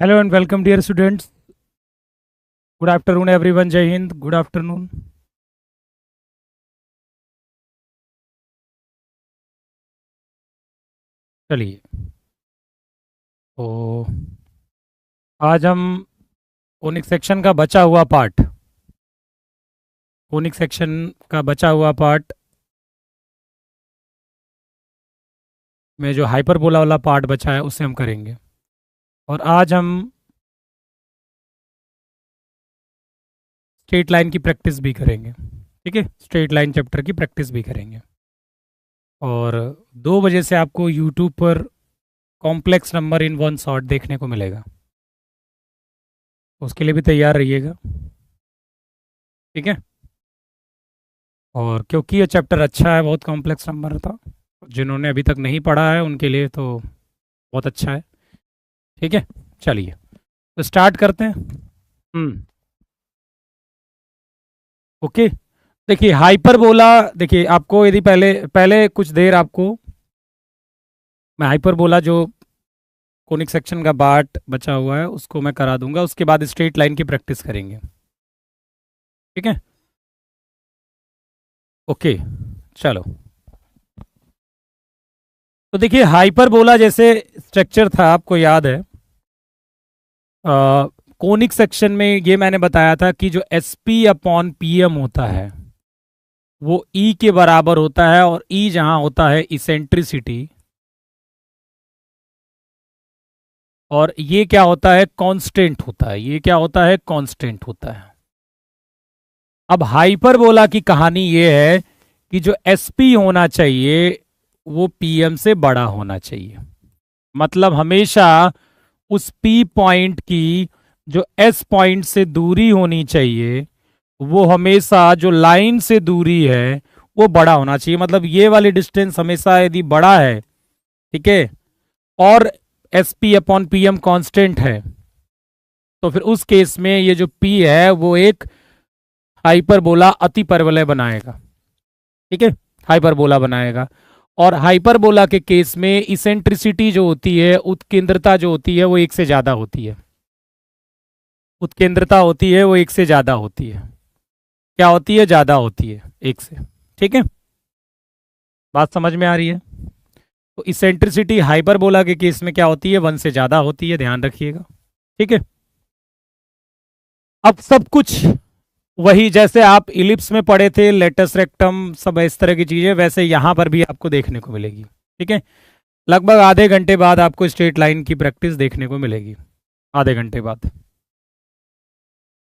Hello and welcome, dear students. Good afternoon, everyone. Jai Hind. Good afternoon. चलिए, तो आज हम कोनिक सेक्शन का बचा हुआ पार्ट में जो हाइपरबोला वाला पार्ट बचा है उसे हम करेंगे। और आज हम स्ट्रेट लाइन की प्रैक्टिस भी करेंगे। ठीक है, स्ट्रेट लाइन चैप्टर की प्रैक्टिस भी करेंगे। और 2 बजे से आपको यूट्यूब पर complex number in one shot देखने को मिलेगा, उसके लिए भी तैयार रहिएगा। ठीक है, और क्योंकि ये चैप्टर अच्छा है, बहुत कॉम्प्लेक्स नंबर था, जिन्होंने अभी तक नहीं पढ़ा है उनके लिए तो बहुत अच्छा है। ठीक है, चलिए तो स्टार्ट करते हैं। ओके, देखिए हाइपरबोला। देखिए आपको यदि पहले पहले कुछ देर आपको मैं हाइपरबोला जो कोनिक सेक्शन का पार्ट बचा हुआ है उसको मैं करा दूंगा, उसके बाद स्ट्रेट लाइन की प्रैक्टिस करेंगे। ठीक है, ओके, चलो। तो देखिए हाइपरबोला जैसे स्ट्रक्चर था, आपको याद है कोनिक सेक्शन में ये मैंने बताया था कि जो S P upon P M होता है वो ई के बराबर होता है, और ई जहां होता है इसेंट्रिसिटी, और ये क्या होता है, कांस्टेंट होता है। ये क्या होता है, कांस्टेंट होता है। अब हाइपरबोला की कहानी ये है कि जो एसपी होना चाहिए वो पीएम से बड़ा होना चाहिए। मतलब हमेशा उस पी पॉइंट की जो एस पॉइंट से दूरी होनी चाहिए वो हमेशा जो लाइन से दूरी है वो बड़ा होना चाहिए। मतलब ये वाली डिस्टेंस हमेशा यदि बड़ा है, ठीक है, और S P upon P M constant है, तो फिर उस केस में ये जो पी है वो एक हाइपरबोला अतिपरवलय बनाएगा। ठीक है, हाइपरबोला बनाएगा। और हाइपरबोला के केस में इसेंट्रिसिटी जो होती है, उत्केंद्रता जो होती है वो एक से ज्यादा होती है। उत्केंद्रता होती है वो एक से ज्यादा होती है। क्या होती है, ज्यादा होती है एक से। ठीक है, बात समझ में आ रही है। तो इसेंट्रिसिटी हाइपरबोला के केस में क्या होती है, 1 से ज्यादा होती है, ध्यान रखिएगा। ठीक है, अब सब कुछ वही जैसे आप इलिप्स में पढ़े थे, लेटस रेक्टम, सब इस तरह की चीजें वैसे यहां पर भी आपको देखने को मिलेगी। ठीक है, लगभग आधे घंटे बाद आपको स्ट्रेट लाइन की प्रैक्टिस देखने को मिलेगी। आधे घंटे बाद,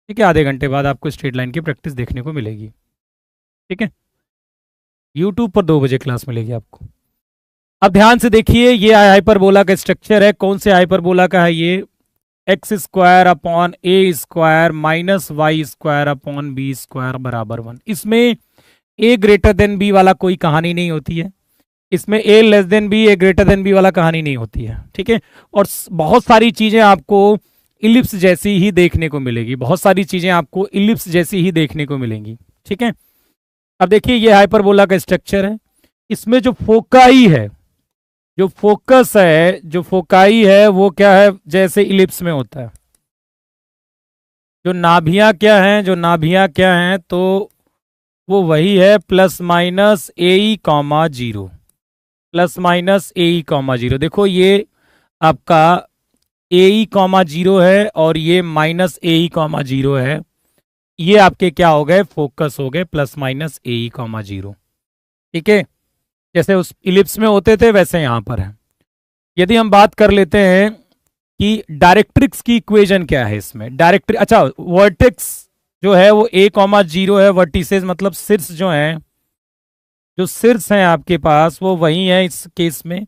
ठीक है, आधे घंटे बाद आपको स्ट्रेट लाइन की प्रैक्टिस देखने को मिलेगी। ठीक है, यूट्यूब पर 2 बजे क्लास मिलेगी आपको। अब ध्यान से देखिए, ये हाइपरबोला का स्ट्रक्चर है। कौन से हाइपरबोला का है ये, एक्स स्क्वायर अपॉन ए square minus Y square upon b square बराबर 1। इसमें ए ग्रेटर देन बी वाला कोई कहानी नहीं होती है। इसमें ए लेस देन बी, ए ग्रेटर देन बी वाला कहानी नहीं होती है। ठीक है, और बहुत सारी चीजें आपको इलिप्स जैसी ही देखने को मिलेगी। बहुत सारी चीजें आपको इलिप्स जैसी ही देखने को मिलेंगी। ठीक है, अब देखिए ये हाइपरबोला का स्ट्रक्चर है। इसमें जो फोकाई है, जो फोकस है, जो फोकाई है वो क्या है, जैसे इलिप्स में होता है। जो नाभियां क्या हैं, जो नाभियां क्या हैं, तो वो वही है प्लस माइनस ए ई कॉमा जीरो, प्लस माइनस ए ई कॉमा जीरो। देखो ये आपका ए ई कॉमा जीरो है और ये माइनस ए ई कॉमा जीरो है। ये आपके क्या हो गए, फोकस हो गए, प्लस माइनस ए ई कॉमा जीरो। ठीक है, जैसे उस इलिप्स में होते थे वैसे यहां पर है। यदि हम बात कर लेते हैं कि डायरेक्ट्रिक्स की इक्वेशन क्या है इसमें, डायरेक्ट्रिक, अच्छा, वर्टेक्स जो है वो ए कॉमा जीरो है। वर्टिसेस मतलब शीर्ष जो है, जो शीर्ष हैं आपके पास वो वही है इस केस में,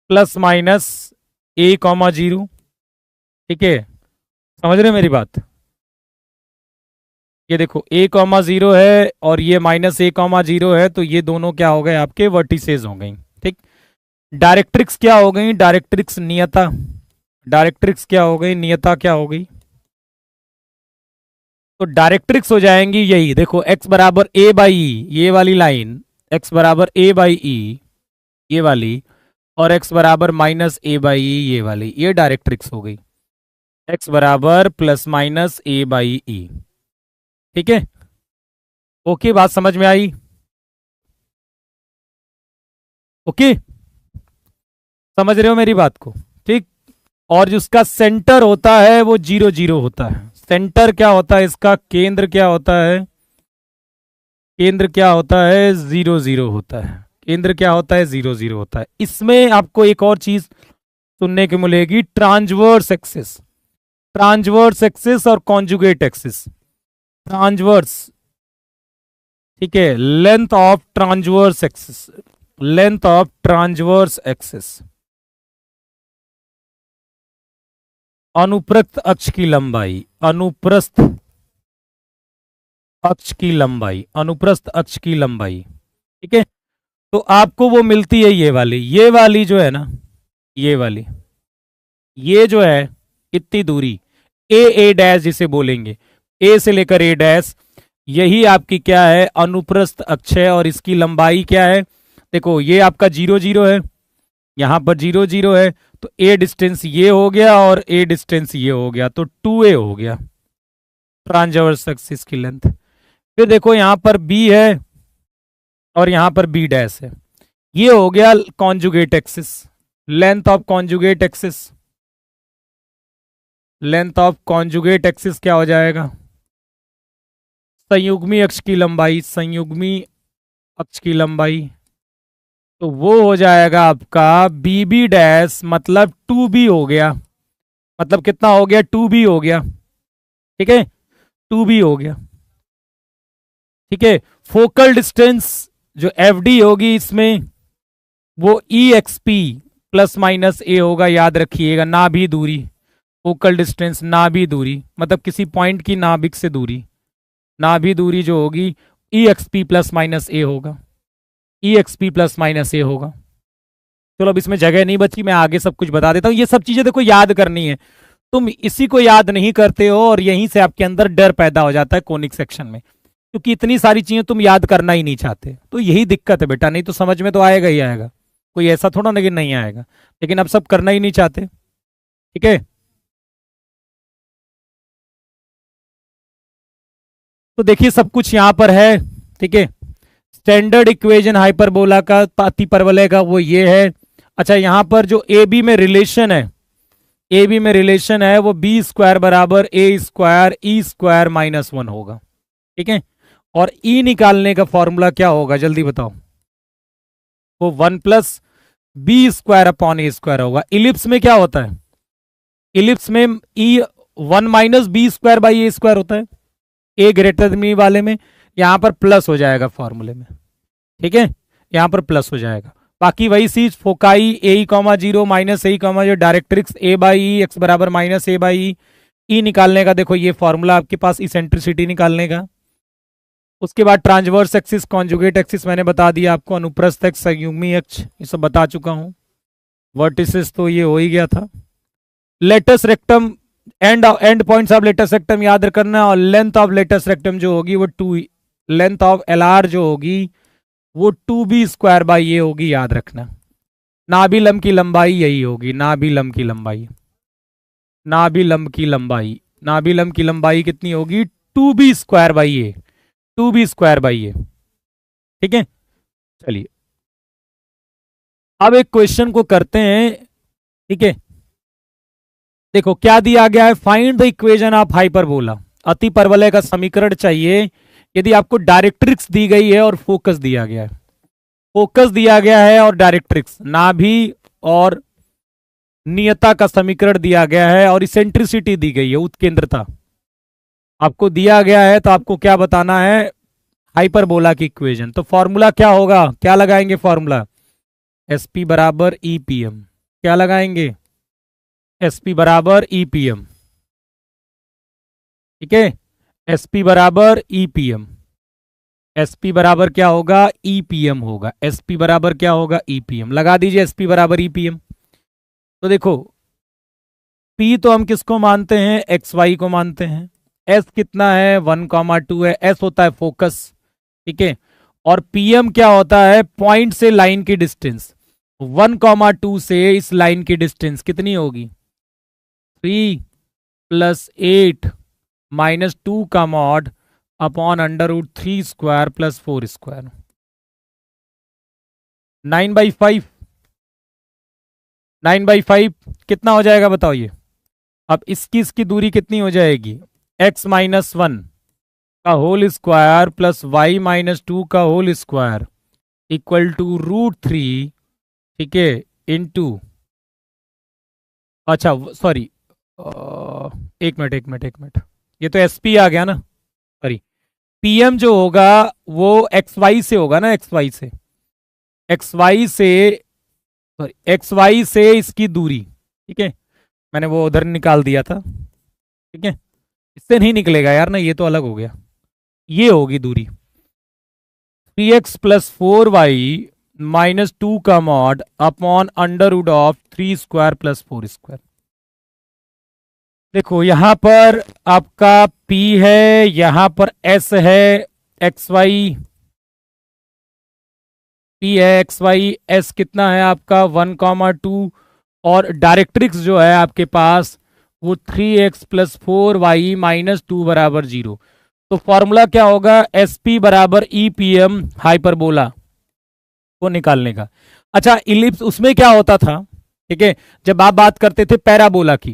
प्लस माइनस ए कॉमा जीरो। ठीक है, समझ रहे हैं मेरी बात। ये देखो ए कॉमा जीरो है और ये माइनस ए कॉमा जीरो है, तो ये दोनों क्या हो गए, आपके वर्टिसेस हो गई। ठीक, डायरेक्ट्रिक्स क्या हो गई, डायरेक्ट्रिक्स नियता, डायरेक्ट्रिक्स क्या हो गई, नियता क्या हो गई। तो डायरेक्ट्रिक्स हो जाएंगी यही, देखो एक्स बराबर ए बाई ई, ये वाली लाइन, एक्स बराबर ए बाई ई ये वाली, और एक्स बराबर माइनस ए बाई ई ये वाली, ये डायरेक्ट्रिक्स हो गई। एक्स बराबर plus minus A by E. ठीक है, ओके, बात समझ में आई? ओके, समझ रहे हो मेरी बात को? ठीक। और जिसका सेंटर होता है वो 0 0 होता है। सेंटर क्या होता है इसका? केंद्र क्या होता है? केंद्र क्या होता है? 0 0 होता है। केंद्र क्या होता है? 0 0 होता है। इसमें आपको एक और चीज सुनने को मिलेगी, ट्रांसवर्स एक्सिस। ट्रांसवर्स एक्सिस और कॉन्जुगेट एक्सिस। ट्रांसवर्स, ठीक है, length of transverse axis, length of transverse axis, अनुप्रस्थ अक्ष की लंबाई, अनुप्रस्थ अक्ष की लंबाई, अनुप्रस्थ अक्ष की लंबाई। ठीक है, तो आपको वो मिलती है ये वाली जो है ना, ये वाली, ये जो है इतनी दूरी, ए डैश जिसे बोलेंगे, ए से लेकर ए डैश, यही आपकी क्या है? अनुप्रस्थ अक्ष है। और इसकी लंबाई क्या है? देखो, ये आपका 0 0 है, यहां पर 0 0 है, तो ए डिस्टेंस ये हो गया और ए डिस्टेंस ये हो गया, तो 2a हो गया ट्रांसवर्स एक्सिस की लेंथ। फिर देखो यहां पर बी है और यहां पर बी डैश है, ये हो गया conjugate axis, length of conjugate axis. Length of conjugate axis क्या हो जाएगा? संयुग्मी अक्ष की लंबाई, संयुग्मी अक्ष की लंबाई, तो वो हो जाएगा आपका बी बी डैश, मतलब 2b हो गया। मतलब कितना हो गया? 2b हो गया। ठीक है, 2b हो गया। ठीक है, फोकल डिस्टेंस जो एफ डी होगी इसमें, वो ई एक्स पी प्लस माइनस ए होगा, याद रखिएगा। नाभि दूरी, फोकल डिस्टेंस नाभि दूरी, मतलब किसी पॉइंट की नाभिक से दूरी, नाभि दूरी जो होगी ई एक्स पी प्लस माइनस ए होगा, ई एक्स पी प्लस माइनस ए होगा। चलो, अब इसमें जगह नहीं बची, मैं आगे सब कुछ बता देता हूँ। ये सब चीजें देखो याद करनी है, तुम इसी को याद नहीं करते हो और यहीं से आपके अंदर डर पैदा हो जाता है कोनिक सेक्शन में, क्योंकि इतनी सारी चीजें तुम याद करना ही नहीं चाहते। तो यही दिक्कत है बेटा, नहीं तो समझ में तो आएगा ही आएगा, कोई ऐसा थोड़ा ना कि नहीं आएगा, लेकिन अब सब करना ही नहीं चाहते। ठीक है, तो देखिए सब कुछ यहां पर है। ठीक है, स्टैंडर्ड इक्वेशन हाइपरबोला का, अति परवलय का, वो ये है। अच्छा, यहां पर जो ए बी में रिलेशन है, ए बी में रिलेशन है, वो बी स्क्वायर बराबर a square E square minus 1 होगा। ठीक है, और ई निकालने का फॉर्मूला क्या होगा जल्दी बताओ? वो 1 प्लस बी स्क्वायर अपॉन ए स्क्वायर होगा। इलिप्स में क्या होता है? इलिप्स में E 1 minus B square by A square होता है, ए ग्रेटर देन बी वाले में। यहां पर प्लस हो जाएगा फॉर्मूले में। ठीक है, यहां पर प्लस हो जाएगा। बाकी वही चीज, फोकाई ए कॉमा 0 माइनस ए कॉमा जो directrix A by E x बराबर माइनस ए बाई ई निकालने का, देखो ये फॉर्मूला आपके पास इसेंट्रिसिटी निकालने का। उसके बाद ट्रांसवर्स एक्सिस, कॉन्जुगेट एक्सिस मैंने बता दिया आपको, अनुप्रस्थ अक्ष, संयुग्मी अक्ष, ये सब बता चुका हूं। वर्टिसेस तो ये हो ही गया था। Latus rectum, end points of latus rectum याद करना, और लेंथ ऑफ लेटस रेक्टम जो होगी वो 2, लेंथ ऑफ एल आर जो होगी वो 2b स्क्वायर बाई ये होगी, याद रखना। नाभिलम की लंबाई यही होगी, नाभिलम की लंबाई, नाभिलम की लंबाई, नाभिलम की लंबाई कितनी होगी? 2b square by a, 2b square by a. ठीक है, चलिए अब एक क्वेश्चन को करते हैं। ठीक है, देखो क्या दिया गया है, find the equation of hyperbola, अति परवलय का समीकरण चाहिए यदि आपको डायरेक्ट्रिक्स दी गई है और फोकस दिया गया है। फोकस दिया गया है और डायरेक्ट्रिक्स, नाभि और नियता का समीकरण दिया गया है और इसेंट्रिसिटी दी गई है, उत्केंद्रता आपको दिया गया है, तो आपको क्या बताना है? हाइपरबोला की इक्वेशन। तो फॉर्मूला क्या होगा? क्या लगाएंगे फॉर्मूला? एस पी बराबर ई पी एम। क्या लगाएंगे? एस पी बराबर ई पी एम। ठीक है, एस पी बराबर E P M. S P बराबर क्या होगा? ई पी एम होगा। एस पी बराबर क्या होगा? E P M. लगा दीजिए एस पी बराबर ई पी एम। तो देखो, पी तो हम किसको मानते हैं? एक्स वाई को मानते हैं। एस कितना है? 1,2 है, एस होता है फोकस। ठीक है, और पीएम क्या होता है? पॉइंट से लाइन की डिस्टेंस। 1,2 से इस लाइन की डिस्टेंस कितनी होगी? 3। प्लस 8 माइनस 2 का mod upon under root 3 square plus 4 square. 9/5, 9/5 कितना हो जाएगा बताओ ये। अब इसकी दूरी कितनी हो जाएगी, x-1 का होल स्क्वायर प्लस y-2 का होल स्क्वायर इक्वल टू √3, ठीक है, इनटू, अच्छा सॉरी, एक मिनट, ये तो SP आ गया ना, सॉरी, PM जो होगा वो XY से होगा ना, XY से इसकी दूरी, ठीक है, मैंने वो उधर निकाल दिया था, ठीक है, इससे नहीं निकलेगा यार ना, ये तो अलग हो गया, ये होगी दूरी 3x प्लस 4y-2 का mod upon under root of 3 square plus 4 square. देखो यहां पर आपका P है, यहां पर S है, XY P है, XY S कितना है आपका 1,2, और डायरेक्ट्रिक्स जो है आपके पास वो 3x प्लस 4y-2 बराबर 0। तो फॉर्मूला क्या होगा, SP बराबर EPM हाइपरबोला को निकालने का। अच्छा इलिप्स उसमें क्या होता था, ठीक है, जब आप बात करते थे पैराबोला की,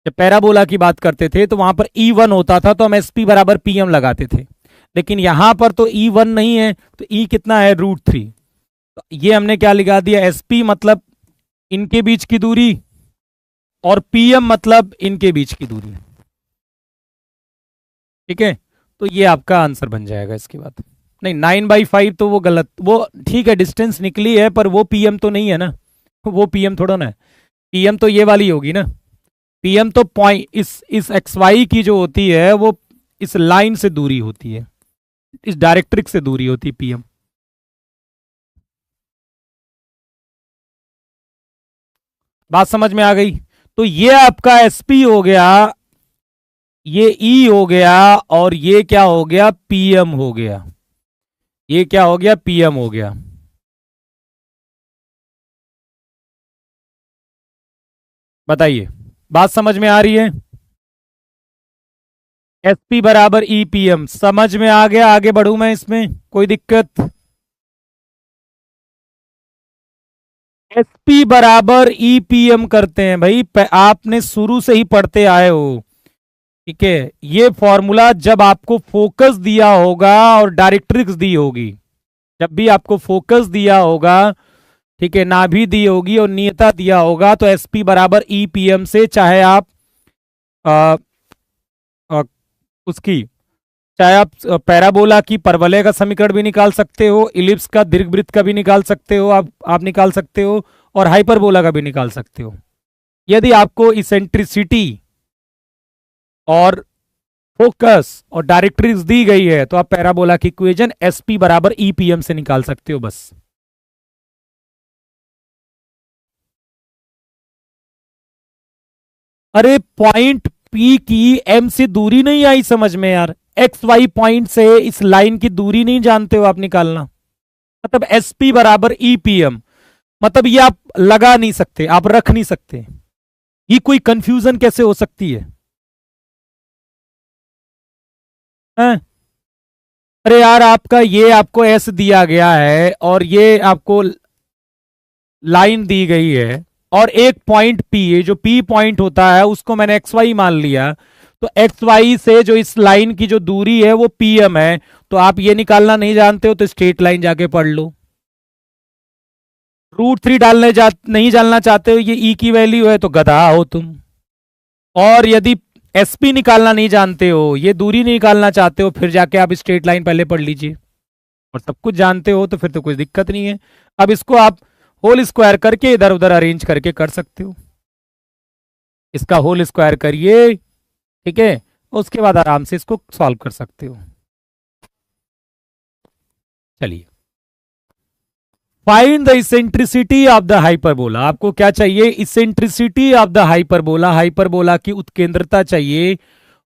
जब पैराबोला की बात करते थे तो वहां पर E1 होता था तो हम SP बराबर PM लगाते थे, लेकिन यहां पर तो E1 नहीं है, तो E कितना है √3, तो ये हमने क्या लगा दिया, SP मतलब इनके बीच की दूरी और PM मतलब इनके बीच की दूरी, ठीक है, तो ये आपका आंसर बन जाएगा इसके बाद। नहीं 9/5 तो वो गलत, वो ठीक है डिस्टेंस निकली है पर वो PM तो नहीं है ना, वो PM थोड़ा ना है, PM तो ये वाली होगी ना, PM तो पॉइंट इस XY की जो होती है वो इस लाइन से दूरी होती है, इस डायरेक्ट्रिक से दूरी होती है PM। बात समझ में आ गई। तो ये आपका SP हो गया, ये E हो गया, और ये क्या हो गया, PM हो गया, ये क्या हो गया, PM हो गया। बताइए बात समझ में आ रही है। SP बराबर EPM समझ में आ गया, आगे बढ़ू मैं इसमें, कोई दिक्कत। SP बराबर EPM करते हैं भाई, आपने शुरू से ही पढ़ते आए हो, ठीक है, ये फॉर्मूला जब आपको फोकस दिया होगा और डायरेक्ट्रिक्स दी होगी, जब भी आपको फोकस दिया होगा, ठीक है, नाभि दी होगी और नियता दिया होगा, तो SP बराबर EPM से चाहे आप आ, आ, उसकी चाहे आप पैराबोला की परवलय का समीकरण भी निकाल सकते हो, इलिप्स का दीर्घवृत्त का भी निकाल सकते हो, आप निकाल सकते हो, और हाइपरबोला का भी निकाल सकते हो। यदि आपको इसेंट्रिसिटी और फोकस और डायरेक्ट्रिक्स दी गई है तो आप पैराबोला की इक्वेशन SP बराबर EPM से निकाल सकते हो बस। अरे पॉइंट P की M से दूरी नहीं आई समझ में यार, XY पॉइंट से इस लाइन की दूरी नहीं जानते हो आप निकालना, मतलब SP बराबर EPM, मतलब ये आप लगा नहीं सकते, आप रख नहीं सकते, ये कोई कंफ्यूजन कैसे हो सकती है, हैं? अरे यार आपका ये आपको S दिया गया है और ये आपको लाइन दी गई है, और एक पॉइंट P, ये जो P पॉइंट होता है उसको मैंने XY मान लिया, तो XY से जो इस लाइन की जो दूरी है वो PM है, तो आप ये निकालना नहीं जानते हो तो स्ट्रेट लाइन जाके पढ़ लो। √3 नहीं जानना चाहते हो, ये E की वैल्यू है, तो गधा हो तुम। और यदि SP निकालना नहीं जानते हो, ये दूरी नहीं निकालना चाहते हो, फिर जाके आप स्ट्रेट लाइन पहले पढ़ लीजिए, और सब कुछ जानते हो तो फिर तो कोई दिक्कत नहीं है। अब इसको आप होल स्क्वायर करके इधर उधर अरेंज करके कर सकते हो, इसका होल स्क्वायर करिए, ठीक है, उसके बाद आराम से इसको सॉल्व कर सकते हो। चलिए, find the eccentricity of the hyperbola. आपको क्या चाहिए, eccentricity of the hyperbola, hyperbola की उत्केंद्रता चाहिए,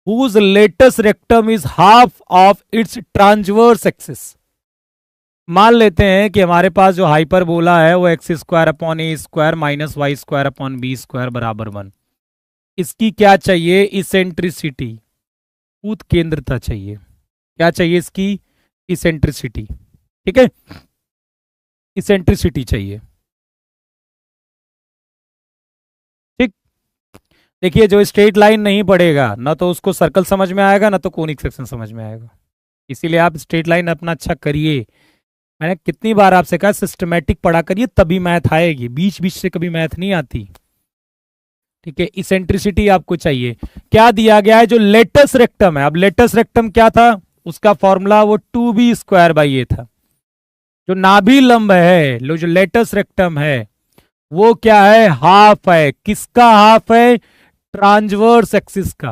whose latus rectum is half of its transverse axis. मान लेते हैं कि हमारे पास जो हाइपरबोला है वो x² upon a² minus y² upon b² बराबर 1, इसकी क्या चाहिए, इसेंट्रिसिटी, उत्केंद्रता चाहिए। क्या चाहिए इसकी, इसेंट्रिसिटी। ठीक है, इसेंट्रिसिटी चाहिए। ठीक। देखिए जो स्ट्रेट लाइन नहीं पढ़ेगा ना तो उसको सर्कल समझ में आएगा ना तो कोनिक सेक्शन समझ में आएगा। इसीलिए आप स्ट्रेट लाइन अपना अच्छा करिए। मैंने कितनी बार आपसे कहा सिस्टमेटिक पढ़ा करिए तभी मैथ आएगी, बीच बीच से कभी मैथ नहीं आती। ठीक है, इसेंट्रिसिटी आपको चाहिए। क्या दिया गया है, जो लेटस रेक्टम है, अब लेटस रेक्टम क्या था, उसका फॉर्मूला वो 2b² था। जो नाभि लंब है, जो लेटस रेक्टम है वो क्या है, हाफ है। किसका हाफ है, ट्रांसवर्स एक्सिस का।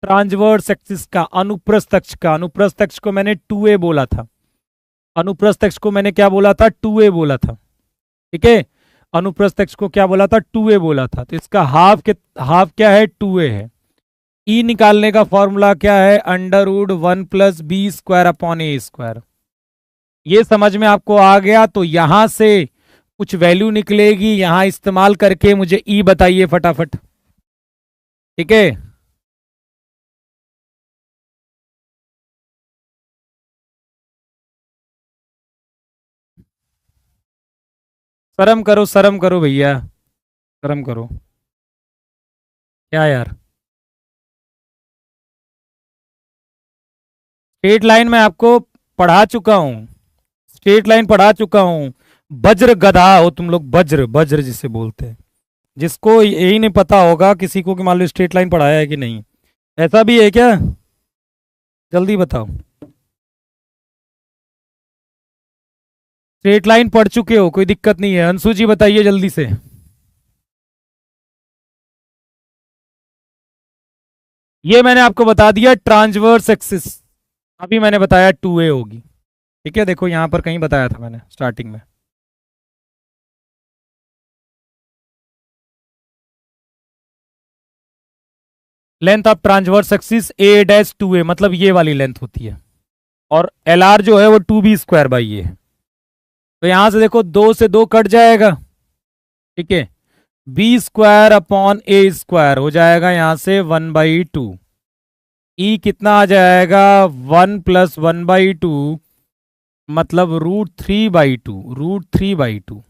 ट्रांसवर्स एक्सिस का, अनुप्रस्थ अक्ष का। अनुप्रस्थ अक्ष को मैंने 2a बोला था। अनुप्रस्थ अक्ष को मैंने क्या बोला था, 2a बोला था। ठीक है, अनुप्रस्थ अक्ष को क्या बोला था, 2a बोला था। तो इसका हाफ क्या है, 2a है। ई निकालने का फॉर्मूला क्या है, √1 + b² / a²। ये समझ में आपको आ गया तो यहां से कुछ वैल्यू निकलेगी, यहां इस्तेमाल करके मुझे ई बताइए फटाफट। ठीक है, शर्म करो भैया, शर्म करो। क्या यार, स्ट्रेट लाइन में आपको पढ़ा चुका हूं, स्ट्रेट लाइन पढ़ा चुका हूं। वज्र गधा हो तुम लोग, वज्र, वज्र जिसे बोलते हैं। जिसको यही नहीं पता होगा किसी को कि मान लो स्ट्रेट लाइन पढ़ाया है कि नहीं, ऐसा भी है क्या, जल्दी बताओ। स्ट्रेट लाइन पढ़ चुके हो, कोई दिक्कत नहीं है, अंशु जी बताइए जल्दी से। ये मैंने आपको बता दिया ट्रांसवर्स एक्सिस, अभी मैंने बताया 2a होगी। ठीक है, देखो यहां पर कहीं बताया था मैंने स्टार्टिंग में। Length of transverse axis a-2a, मतलब ये वाली लेंथ होती है। और LR जो है वो 2b² है। तो यहां से देखो 2 से 2 कट जाएगा। ठीक है, b² / a² हो जाएगा यहां से 1/2। ई कितना आ जाएगा, 1 + 1/2, मतलब √3/2, √3/2,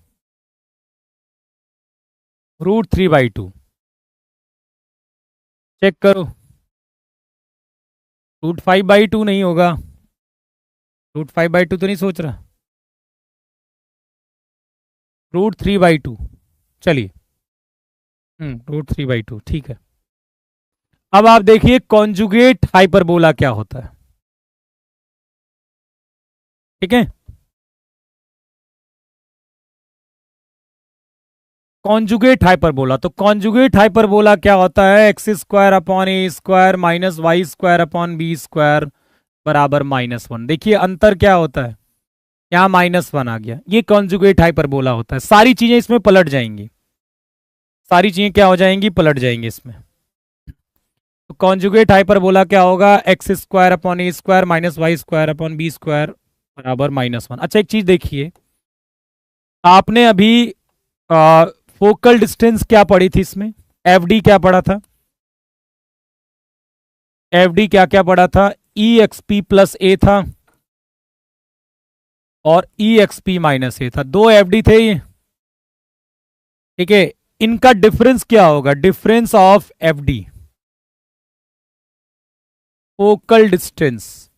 √3/2। चेक करो, √5/2 नहीं होगा, √5/2 तो नहीं सोच रहा, √3/2। चलिए, √3/2 ठीक है। अब आप देखिए कॉन्जुगेट हाइपरबोला क्या होता है। ठीक है, कॉन्जुगेट हाइपरबोला, तो कॉन्जुगेट हाइपरबोला क्या होता है, x² / a² - y² / b² = -1। देखिए अंतर क्या होता है, यहाँ -1 आ गया, ये कॉन्जुगेट हाइपरबोला होता है। सारी चीजें इसमें पलट जाएंगी, सारी चीजें क्या हो जाएंगी, पलट जाएंगी इसमें। तो कॉन्जुगेट हाइपरबोला क्या होगा, x² / a² - y² / b² = -1। अच्छा एक चीज देखिए, आपने अभी फोकल डिस्टेंस क्या पढ़ी थी इसमें, एफडी क्या पढ़ा था, एफडी क्या क्या पढ़ा था, EXP + a था और EXP - a था, दो एफडी थे ये। ठीक है, इनका डिफरेंस क्या होगा, difference of FD, focal distance.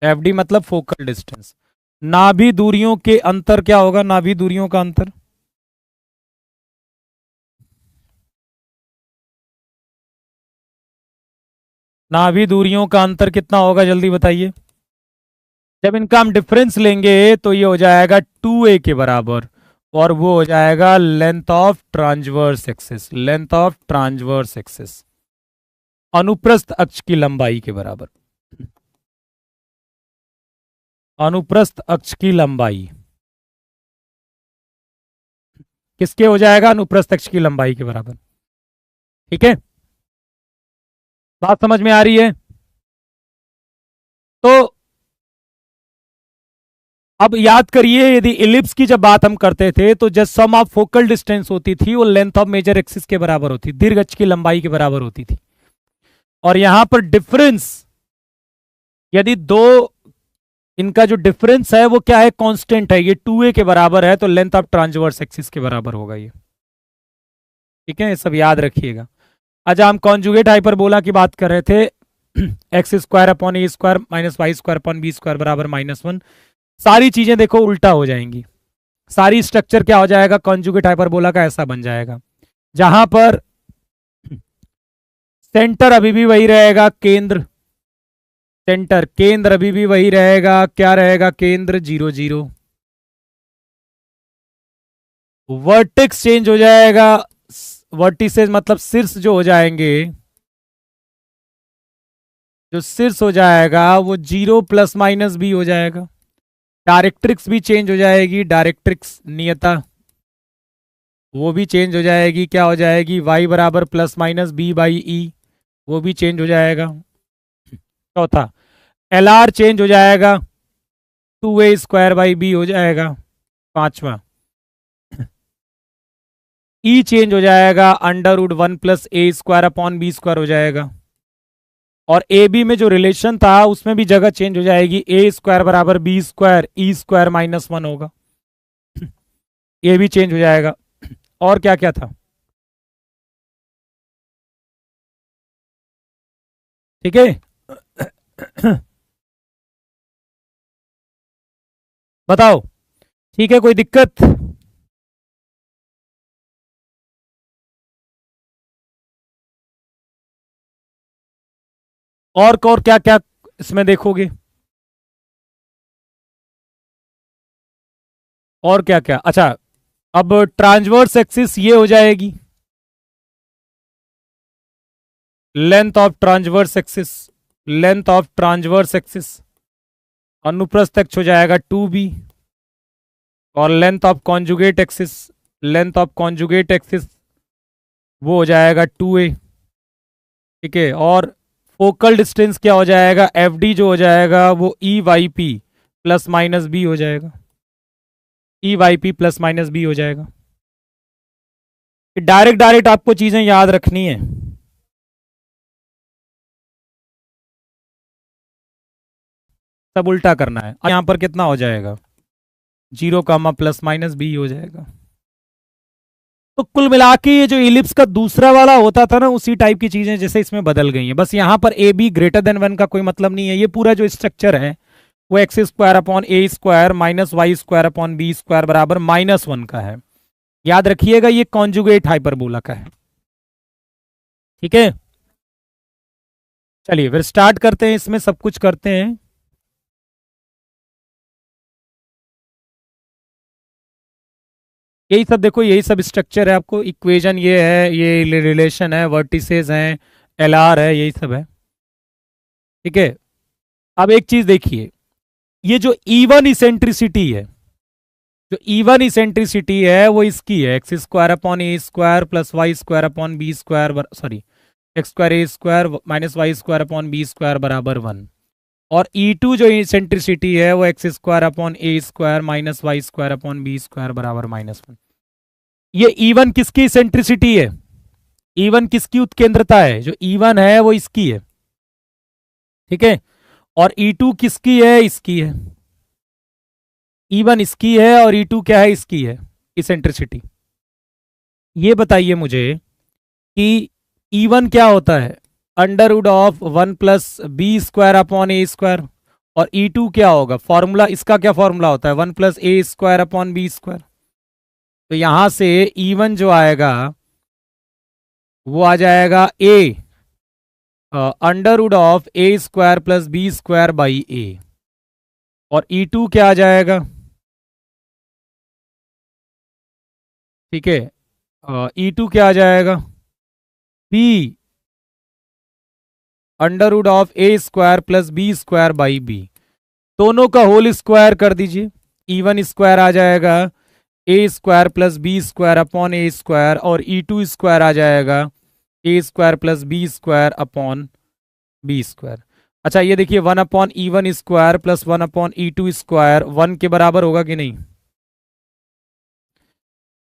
FD मतलब फोकल डिस्टेंस। नाभि दूरियों के अंतर क्या होगा, नाभि दूरियों का अंतर, नाभि दूरियों का अंतर कितना होगा, जल्दी बताइए। जब इनका हम डिफरेंस लेंगे तो ये हो जाएगा 2a के बराबर, और वो हो जाएगा length of transverse axis, length of transverse axis, अनुप्रस्थ अक्ष की लंबाई के बराबर। अनुप्रस्थ अक्ष की लंबाई किसके हो जाएगा, अनुप्रस्थ अक्ष की लंबाई के बराबर। ठीक है, बात समझ में आ रही है। तो अब याद करिए, यदि इलिप्स की जब बात हम करते थे तो जब सम ऑफ फोकल डिस्टेंस होती थी वो लेंथ ऑफ मेजर एक्सिस के बराबर होती थी, दीर्घ अक्ष की लंबाई के बराबर होती थी। और यहां पर डिफरेंस, यदि दो, इनका जो डिफरेंस है वो क्या है, कांस्टेंट है, ये 2a के बराबर है, तो लेंथ ऑफ ट्रांसवर्स एक्सिस के बराबर होगा ये। ठीक है, ये सब याद रखिएगा। अच्छा, हम कॉन्जुगेट हाइपरबोला की बात कर रहे थे। एक्स स्क्वायर अपॉन ए square minus Y square upon b square बराबर -1। सारी चीजें देखो उल्टा हो जाएंगी, सारी स्ट्रक्चर क्या हो जाएगा, कॉन्जुगेट हाइपरबोला का ऐसा बन जाएगा, जहां पर सेंटर अभी भी वही रहेगा, केंद्र, सेंटर केंद्र अभी भी वही रहेगा, क्या रहेगा, केंद्र 0 0। वर्टेक्स चेंज हो जाएगा, वर्टिसेस मतलब शीर्ष जो हो जाएंगे, जो शीर्ष हो जाएगा वो 0 प्लस माइनस भी हो जाएगा। डायरेक्ट्रिक्स भी चेंज हो जाएगी, डायरेक्ट्रिक्स नियता वो भी चेंज हो जाएगी, क्या हो जाएगी, y बराबर plus minus B by E, वो भी चेंज हो जाएगा। चौथा, एल आर चेंज हो जाएगा, 2a स्क्वायर बाई बी हो जाएगा। पांचवा, ई चेंज हो जाएगा, √1 plus a square upon b square हो जाएगा। और ए बी में जो रिलेशन था उसमें भी जगह चेंज हो जाएगी, ए स्क्वायर बराबर बी स्क्वायर, ई स्क्वायर -1 होगा, ये भी चेंज हो जाएगा। और क्या क्या था, ठीक है। बताओ, ठीक है, कोई दिक्कत? और क्या क्या इसमें देखोगे, और क्या क्या? अच्छा, अब ट्रांसवर्स एक्सिस ये हो जाएगी, length of transverse axis, length of transverse axis, अनुप्रस्थ अक्ष हो जाएगा 2b, और length of conjugate axis, length of conjugate axis वो हो जाएगा 2a। ठीक है, और फोकल डिस्टेंस क्या हो जाएगा, एफ डी जो हो जाएगा वो E Y P plus minus B हो जाएगा, E Y P plus minus B हो जाएगा। डायरेक्ट डायरेक्ट आपको चीजें याद रखनी है, सब उल्टा करना है। यहां पर कितना हो जाएगा, 0 प्लस माइनस बी हो जाएगा। तो कुल मिला के ये जो इलिप्स का दूसरा वाला होता था ना, उसी टाइप की चीजें जैसे इसमें बदल गई हैं। बस यहां पर ए बी ग्रेटर देन 1 का कोई मतलब नहीं है, ये पूरा जो स्ट्रक्चर है वो एक्स स्क्वायर अपॉन ए square minus Y square upon b square बराबर -1 का है। याद रखिएगा, ये कॉन्जुगेट हाइपरबोला का है। ठीक है, चलिए फिर स्टार्ट करते हैं, इसमें सब कुछ करते हैं। यही सब देखो, यही सब स्ट्रक्चर है, आपको इक्वेशन ये है, ये रिलेशन है, वर्टिसेस हैं, एल आर है, यही सब है। ठीक है, अब एक चीज देखिए, ये जो इवन इसेंट्रिसिटी है, जो इवन इसेंट्रिसिटी है वो इसकी है, x square upon A square plus y square upon b square, sorry x square a square minus Y square upon b square बराबर 1। और E2 जो इसेंट्रिसिटी है वो एक्स स्क्वायर अपॉन ए square minus Y square upon b square बराबर -1। ये E1 किसकी eccentricity है, E1 किसकी उत्केंद्रता है, जो E1 है वो इसकी है। ठीक है, और E2 किसकी है, इसकी है। E1 इसकी है और E2 क्या है, इसकी है इसेंट्रिसिटी। ये बताइए मुझे कि E1 क्या होता है, √1 प्लस बी स्क्वायर अपॉन ए स्क्वायर, और E2 क्या होगा, फॉर्मूला इसका क्या फॉर्मूला होता है, 1 plus a square upon b square. तो यहां से E1 जो आएगा वो आ जाएगा ए √ए square plus B square by a, और E2 क्या आ जाएगा, ठीक है, E2 क्या आ जाएगा, बी √ए square plus B square by B, दोनों का होल स्क्वायर कर दीजिए, E1 स्क्वायर आ जाएगा a square plus B square upon A square, और E2 स्क्वायर आ जाएगा a square plus B square upon b square. अच्छा ये देखिए 1/E1 square plus 1/E2 square 1 के बराबर होगा कि नहीं?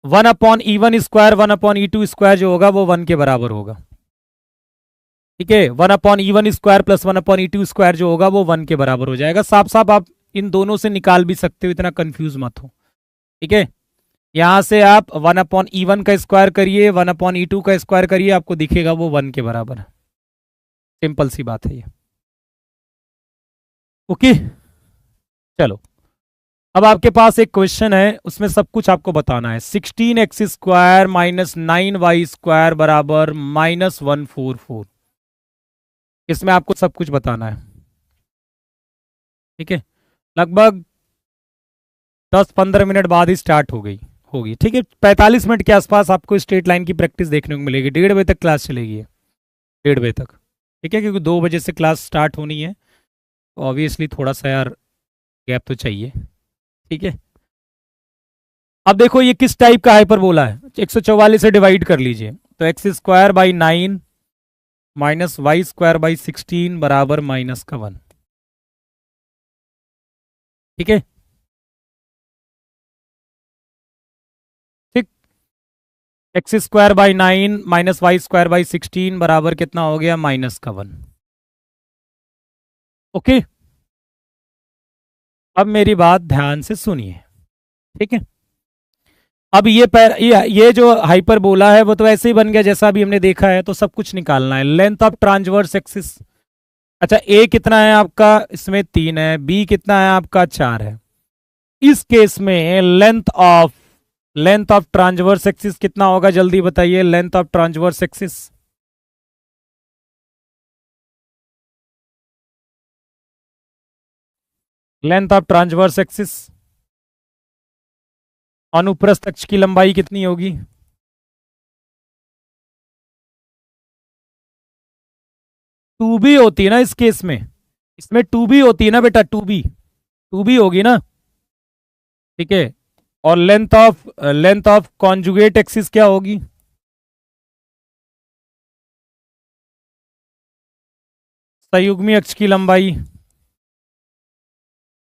1/E1 स्क्वायर 1/E2 स्क्वायर जो होगा वो 1 के बराबर होगा। ठीक है, 1/E1 square plus 1/E2 square जो होगा वो 1 के बराबर हो जाएगा। साफ साफ आप इन दोनों से निकाल भी सकते हो, इतना कंफ्यूज मत हो। ठीक है, यहां से आप 1/E1 का स्क्वायर करिए, 1/E2 का स्क्वायर करिए, आपको दिखेगा वो 1 के बराबर है। सिंपल सी बात है ये। ओके, चलो अब आपके पास एक क्वेश्चन है, उसमें सब कुछ आपको बताना है। 16x² माइनस 9y² बराबर -144। इसमें आपको सब कुछ बताना है। ठीक है, लगभग 10-15 मिनट बाद ही स्टार्ट हो गई होगी। ठीक है, 45 मिनट के आसपास आपको स्ट्रेट लाइन की प्रैक्टिस देखने को मिलेगी। 1:30 बजे तक क्लास चलेगी, 1:30 बजे तक। ठीक है, क्योंकि 2 बजे से क्लास स्टार्ट होनी है, तो ऑब्वियसली थोड़ा सा यार गैप तो चाहिए। ठीक है, अब देखो ये किस टाइप का हाइपरबोला है। 144 से डिवाइड कर लीजिए, तो x² by 9 minus y² by 16 बराबर -1। ठीक है, ठीक। x² by 9 minus y² by 16 बराबर कितना हो गया? -1। ओके, अब मेरी बात ध्यान से सुनिए। ठीक है, अब ये जो हाइपरबोला है वो तो ऐसे ही बन गया जैसा अभी हमने देखा है। तो सब कुछ निकालना है। लेंथ ऑफ ट्रांसवर्स एक्सिस, अच्छा ए कितना है आपका? इसमें 3 है। बी कितना है आपका? 4 है। इस केस में लेंथ ऑफ ट्रांसवर्स एक्सिस कितना होगा? जल्दी बताइए, length of transverse axis. Length of transverse axis, अनुप्रस्थ अक्ष की लंबाई कितनी होगी? 2b होती है ना इस केस में। इसमें 2b होती है ना बेटा, 2b होगी ना। ठीक है, और लेंथ ऑफ कॉन्जुगेट एक्सिस क्या होगी? संयुग्मी अक्ष की लंबाई।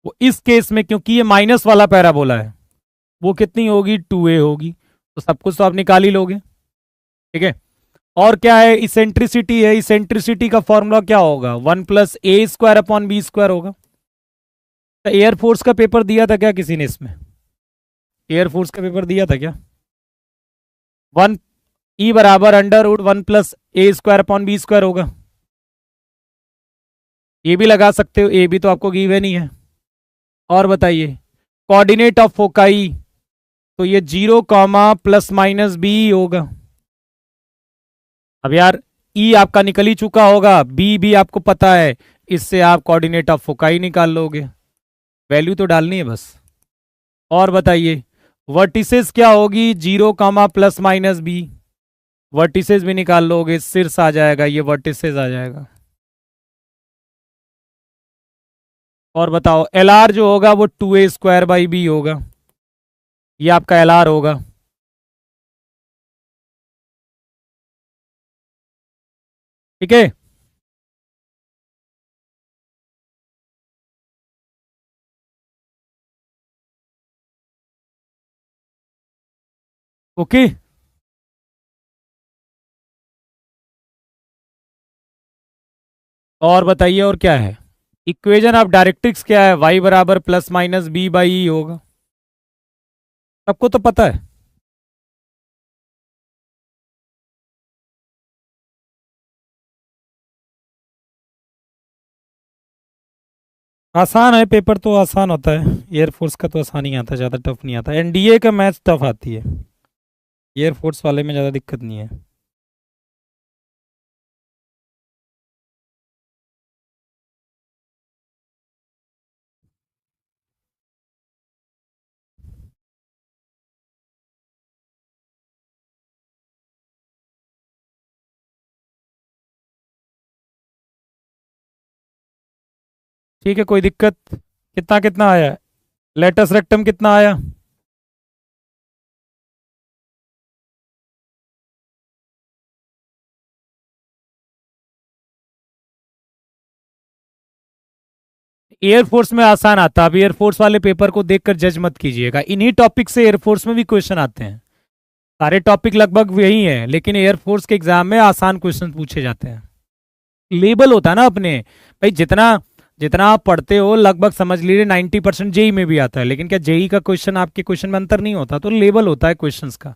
वो इस केस में क्योंकि ये माइनस वाला पैराबोला है, वो कितनी होगी? 2a होगी। तो सब कुछ तो आप निकाल ही लोगे। ठीक है, और क्या है? इसेंट्रिसिटी है। इसेंट्रिसिटी का फॉर्मूला क्या होगा? 1+a² अपॉन b² होगा। तो एयरफोर्स का पेपर दिया था क्या किसी ने इसमें? एयरफोर्स का पेपर दिया था क्या? 1 E बराबर √1+a² अपॉन b² होगा। ये भी लगा सकते हो, ए भी तो आपको गिवन ही है। और बताइए, कोऑर्डिनेट ऑफ फोकाई, तो ये 0, ± b होगा। अब यार ई आपका निकल ही चुका होगा, बी भी आपको पता है, इससे आप कोऑर्डिनेट ऑफ फोकाई निकाल लोगे। वैल्यू तो डालनी है बस। और बताइए, वर्टिसेस क्या होगी? 0, ± b। वर्टिसेस भी निकाल लोगे, शीर्ष आ जाएगा, ये वर्टिसेस आ जाएगा। और बताओ, एल आर जो होगा वो 2a² बाई b होगा। ये आपका एल आर होगा। ठीक है, ओके। और बताइए, और क्या है? इक्वेशन ऑफ डायरेक्ट्रिक्स क्या है? y बराबर ±b/e होगा। सबको तो पता है। आसान है, पेपर तो आसान होता है। एयरफोर्स का तो आसान ही आता है, ज़्यादा टफ नहीं आता। एनडीए का मैथ्स टफ आती है, एयरफोर्स वाले में ज़्यादा दिक्कत नहीं है। ठीक है, कोई दिक्कत? कितना कितना आया? लेटस रेक्टम कितना आया? एयरफोर्स में आसान आता, अभी एयरफोर्स वाले पेपर को देखकर जज मत कीजिएगा, इन्हीं टॉपिक से एयरफोर्स में भी क्वेश्चन आते हैं। सारे टॉपिक लगभग यही हैं, लेकिन एयरफोर्स के एग्जाम में आसान क्वेश्चन पूछे जाते हैं। लेबल होता है ना अपने, भाई जितना जितना आप पढ़ते हो लगभग समझ लीजिए 90% जेई में भी आता है, लेकिन क्या जेई का क्वेश्चन आपके क्वेश्चन में अंतर नहीं होता? तो लेबल होता है क्वेश्चंस का,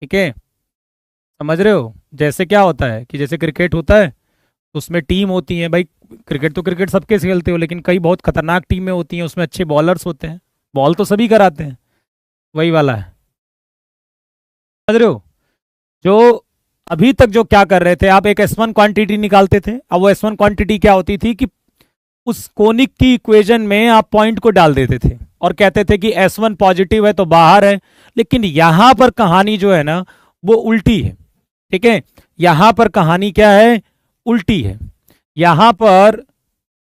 ठीक है, समझ रहे हो? जैसे क्या होता है कि जैसे क्रिकेट होता है तो उसमें टीम होती है, भाई क्रिकेट तो क्रिकेट सबके से खेलते हो, लेकिन कई बहुत खतरनाक टीमें होती हैं, उसमें अच्छे बॉलर्स होते हैं, बॉल तो सभी कराते हैं, वही वाला है, समझ रहे हो? जो अभी तक जो क्या कर रहे थे आप, एक S1 क्वांटिटी निकालते थे, अब वो S1 क्वांटिटी क्या होती थी कि उस कोनिक की इक्वेशन में आप पॉइंट को डाल देते थे और कहते थे कि S1 पॉजिटिव है तो बाहर है। लेकिन यहां पर कहानी जो है ना वो उल्टी है, ठीक है, यहां पर कहानी क्या है, उल्टी है। यहां पर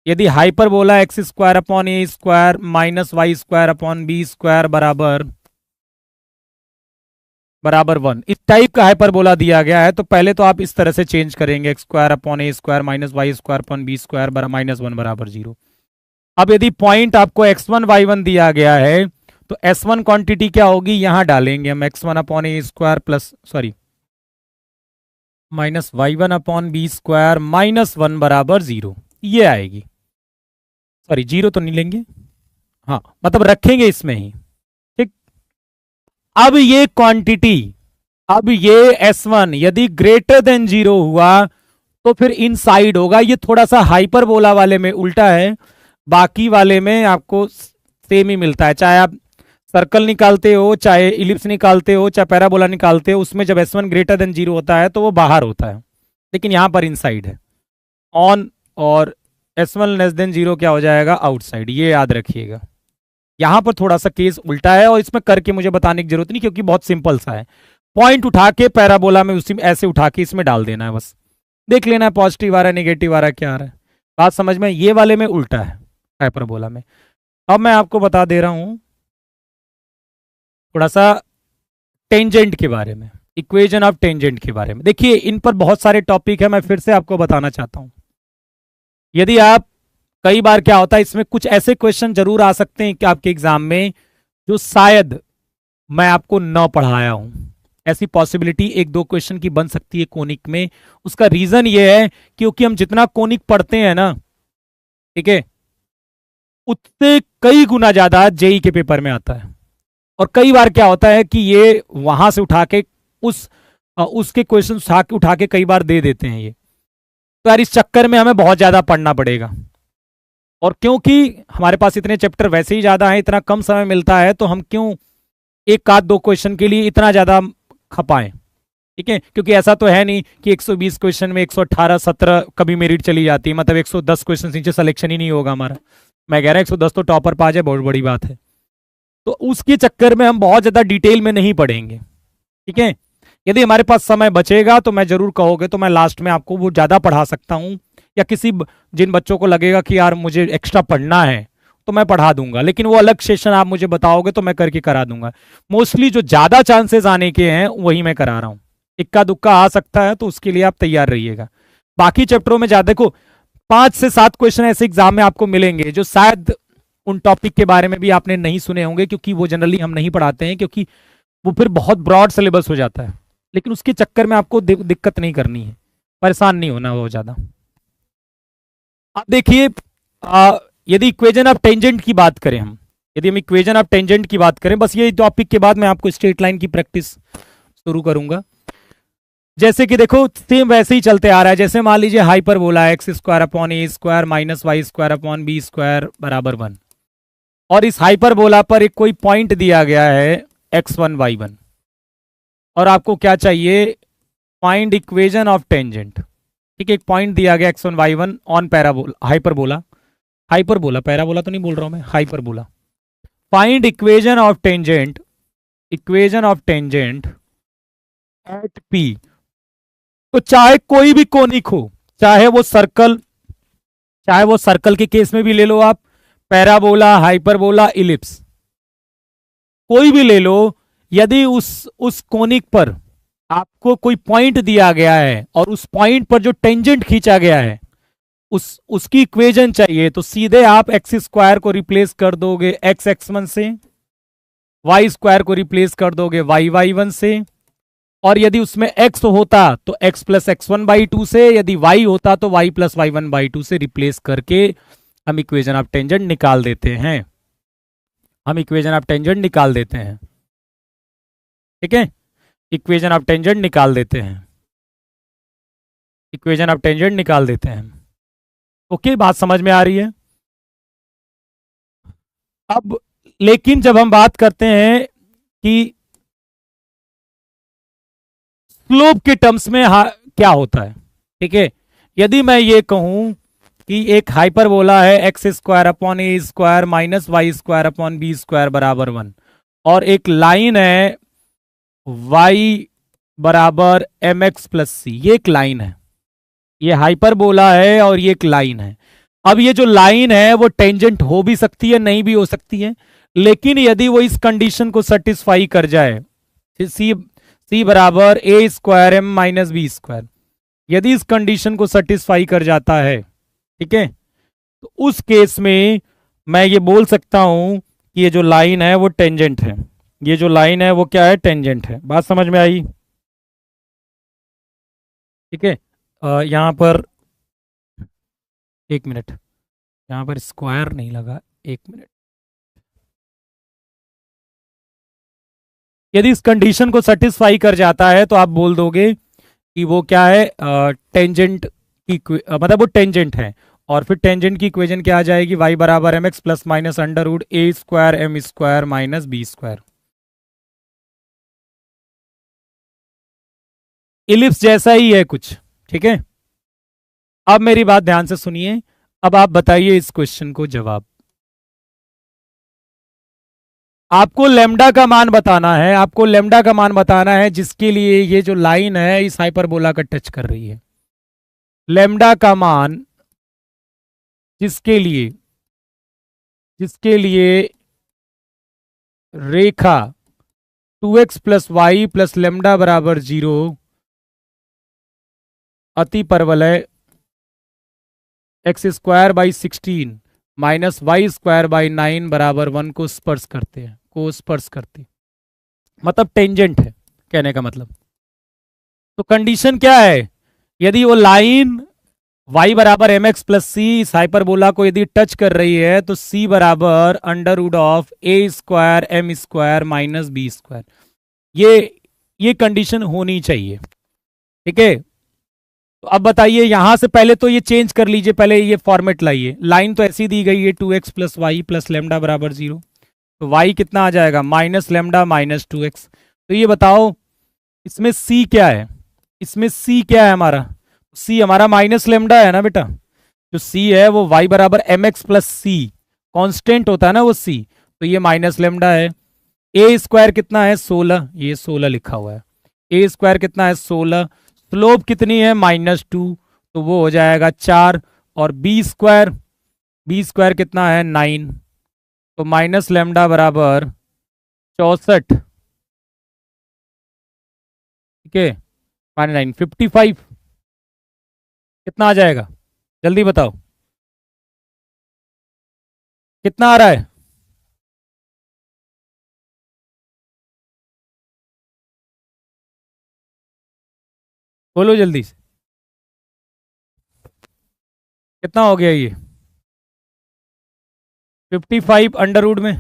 यदि हाइपरबोला एक्स स्क्वायर अपॉन ए square minus Y square upon b square बराबर 1, इस टाइप का हाइपरबोला दिया गया है, तो पहले तो आप इस तरह से चेंज करेंगे, एक्स स्क्वायर अपॉन ए square minus Y square upon b square minus 1 बराबर 0। अब यदि पॉइंट आपको x1 y1 दिया गया है तो S1 क्वांटिटी क्या होगी, यहां डालेंगे हम x1 अपॉन ए square plus sorry minus y1 upon b square minus 1 बराबर 0, ये आएगी। सॉरी 0 तो नहीं लेंगे, हाँ मतलब रखेंगे इसमें ही, ठीक। अब ये क्वांटिटी, अब ये S1 यदि ग्रेटर देन 0 हुआ तो फिर इनसाइड होगा। ये थोड़ा सा हाइपरबोला वाले में उल्टा है, बाकी वाले में आपको सेम ही मिलता है, चाहे आप सर्कल निकालते हो, चाहे इलिप्स निकालते हो, चाहे पैराबोला निकालते हो, उसमें जब S1 ग्रेटर देन 0 होता है तो वो बाहर होता है, लेकिन यहां पर इनसाइड है ऑन, और S1 लेस देन 0 क्या हो जाएगा, आउटसाइड। ये याद रखिएगा, यहां पर थोड़ा सा केस उल्टा है और इसमें करके मुझे बताने की जरूरत नहीं क्योंकि बहुत सिंपल सा है। पॉइंट उठा के पैराबोला में उसी में ऐसे उठा के इसमें डाल देना है, बस देख लेना है पॉजिटिव आ रहा है नेगेटिव आ रहा है क्या आ रहा है, बात समझ में? ये वाले में उल्टा है हाइपरबोला में। अब मैं आपको बता दे रहा हूं थोड़ा सा टेंजेंट के बारे में, इक्वेशन ऑफ टेंजेंट के बारे में। देखिए इन पर बहुत सारे टॉपिक है, मैं फिर से आपको बताना चाहता हूं। यदि आप, कई बार क्या होता है इसमें कुछ ऐसे क्वेश्चन जरूर आ सकते हैं कि आपके एग्जाम में जो शायद मैं आपको न पढ़ाया हूं, ऐसी पॉसिबिलिटी एक दो क्वेश्चन की बन सकती है कोनिक में। उसका रीजन ये है क्योंकि हम जितना कोनिक पढ़ते हैं ना, ठीक है, उससे कई गुना ज्यादा जेई के पेपर में आता है। और कई बार क्या होता है कि ये वहां से उठा के उसके क्वेश्चन उठा के कई बार दे देते हैं ये, तो यार इस चक्कर में हमें बहुत ज्यादा पढ़ना पड़ेगा। और क्योंकि हमारे पास इतने चैप्टर वैसे ही ज्यादा हैं, इतना कम समय मिलता है, तो हम क्यों एक आध दो क्वेश्चन के लिए इतना ज्यादा खपाएं, ठीक है? क्योंकि ऐसा तो है नहीं कि 120 क्वेश्चन में 118 17 कभी मेरिट चली जाती है, मतलब 110 क्वेश्चन नीचे सिलेक्शन ही नहीं होगा हमारा। मैं कह रहा हूं 110 तो टॉपर पा जाए, बहुत बड़ी बात है। तो उसके चक्कर में हम बहुत ज्यादा डिटेल में नहीं पढ़ेंगे, ठीक है? यदि हमारे पास समय बचेगा तो मैं जरूर कहोगे तो मैं लास्ट में आपको वो ज्यादा पढ़ा सकता हूं, या किसी जिन बच्चों को लगेगा कि यार मुझे एक्स्ट्रा पढ़ना है तो मैं पढ़ा दूंगा, लेकिन वो अलग सेशन आप मुझे बताओगे तो मैं करके करा दूंगा। मोस्टली जो ज्यादा चांसेस आने के हैं वही मैं करा रहा हूं, इक्का दुक्का आ सकता है तो उसके लिए आप तैयार रहिएगा। बाकी चैप्टरों में ज्यादा देखो 5 से 7 क्वेश्चन ऐसे एग्जाम में आपको मिलेंगे जो शायद उन टॉपिक के बारे में भी आपने नहीं सुने होंगे, क्योंकि वो जनरली हम नहीं पढ़ाते हैं, क्योंकि वो फिर बहुत ब्रॉड सिलेबस हो जाता है। लेकिन उसके चक्कर में आपको दिक्कत नहीं करनी है, परेशान नहीं होना बहुत ज्यादा। अब देखिए यदि इक्वेशन ऑफ टेंजेंट की बात करें हम, यदि हम इक्वेशन ऑफ टेंजेंट की बात करें, बस ये टॉपिक के बाद मैं आपको स्ट्रेट लाइन की प्रैक्टिस शुरू करूंगा। जैसे कि देखो सेम वैसे ही चलते आ रहा है, जैसे मान लीजिए हाइपरबोला एक्स स्क्वायर अपॉन ए square minus Y square upon b square बराबर 1, और इस हाइपरबोला पर एक कोई पॉइंट दिया गया है x1 y1, और आपको क्या चाहिए, फाइंड इक्वेशन ऑफ टेंजेंट। ठीक है, एक पॉइंट दिया गया x1 y1 on parabola, hyperbola, hyperbola parabola तो नहीं बोल रहा हूं मैं, hyperbola. Find equation of tangent, equation of tangent at p। तो चाहे कोई भी कोनिक हो, चाहे वो सर्कल, चाहे वो सर्कल के केस में भी ले लो आप, पैराबोला, हाइपरबोला, इलिप्स, कोई भी ले लो, यदि उस कोनिक पर आपको कोई पॉइंट दिया गया है और उस पॉइंट पर जो टेंजेंट खींचा गया है उसकी इक्वेशन चाहिए, तो सीधे आप एक्स स्क्वायर को रिप्लेस कर दोगे एक्स x1 से, वाई स्क्वायर को रिप्लेस कर दोगे वाई y1 से, और यदि उसमें x होता तो x प्लस x1/2 से, यदि y होता तो y प्लस y1/2 से रिप्लेस करके हम इक्वेशन ऑफ टेंजेंट निकाल देते हैं। हम इक्वेशन ऑफ टेंजेंट निकाल देते हैं। ठीक है, इक्वेशन ऑफ टेंजेंट निकाल देते हैं। इक्वेशन ऑफ टेंजेंट निकाल देते हैं। ओके, बात समझ में आ रही है? अब लेकिन जब हम बात करते हैं कि स्लोप के टर्म्स में क्या होता है, ठीक है, यदि मैं ये कहूं कि एक हाइपरबोला है एक्स स्क्वायर अपॉन ए square minus Y square upon b square बराबर 1, और एक लाइन है y बराबर एम एक्स प्लस सी, ये एक लाइन है, ये हाइपरबोला है और ये एक लाइन है। अब ये जो लाइन है वो टेंजेंट हो भी सकती है, नहीं भी हो सकती है, लेकिन यदि वो इस कंडीशन को सेटिस्फाई कर जाए, सी बराबर a square m minus B square, यदि इस कंडीशन को सेटिस्फाई कर जाता है, ठीक है, तो उस केस में मैं ये बोल सकता हूं कि ये जो लाइन है वो टेंजेंट है। ये जो लाइन है वो क्या है? टेंजेंट है। बात समझ में आई? ठीक है, यहां पर एक मिनट, यहां पर स्क्वायर नहीं लगा, एक मिनट। यदि इस कंडीशन को सेटिस्फाई कर जाता है तो आप बोल दोगे कि वो क्या है? टेंजेंट की मतलब वो टेंजेंट है, और फिर टेंजेंट की इक्वेशन क्या आ जाएगी? y बराबर m x plus minus under root a square M square minus B square. Ellipse जैसा ही है कुछ, ठीक है। अब मेरी बात ध्यान से सुनिए, अब आप बताइए इस क्वेश्चन को जवाब। आपको लेमडा का मान बताना है, आपको लेमडा का मान बताना है जिसके लिए ये जो लाइन है इस हाइपरबोला का टच कर रही है। लेमडा का मान जिसके लिए रेखा 2x plus Y plus lambda बराबर 0 अति परवलय X square by 16 minus Y square by 9 बराबर 1 को स्पर्श करते हैं, को स्पर्श करते, मतलब टेंजेंट है कहने का मतलब। तो कंडीशन क्या है? यदि वो लाइन y बराबर एम एक्स प्लस सी इस हाइपरबोला को यदि टच कर रही है तो c बराबर under root of A square M square minus B square, ये कंडीशन होनी चाहिए। ठीक है, तो अब बताइए, यहां से पहले तो ये चेंज कर लीजिए, पहले ये फॉर्मेट लाइए। लाइन तो ऐसी दी गई है 2x plus Y plus lambda बराबर 0, तो y कितना आ जाएगा? Minus lambda minus 2x। तो ये बताओ इसमें c क्या है? इसमें c क्या है हमारा? c हमारा माइनस लेमडा है ना बेटा। जो c है वो y बराबर एम एक्स प्लस सी, कॉन्स्टेंट होता है ना वो c, तो ये माइनस लेमडा है। ए स्क्वायर कितना है? 16, ये 16 लिखा हुआ है। ए स्क्वायर कितना है? 16। स्लोप कितनी है? -2, तो वो हो जाएगा 4। और बी स्क्वायर कितना है? 9, तो माइनस लेमडा बराबर 64। ठीक है, माइनस 9 55, कितना आ जाएगा? जल्दी बताओ कितना आ रहा है? बोलो जल्दी से, कितना हो गया ये? 55 अंडर रूट में,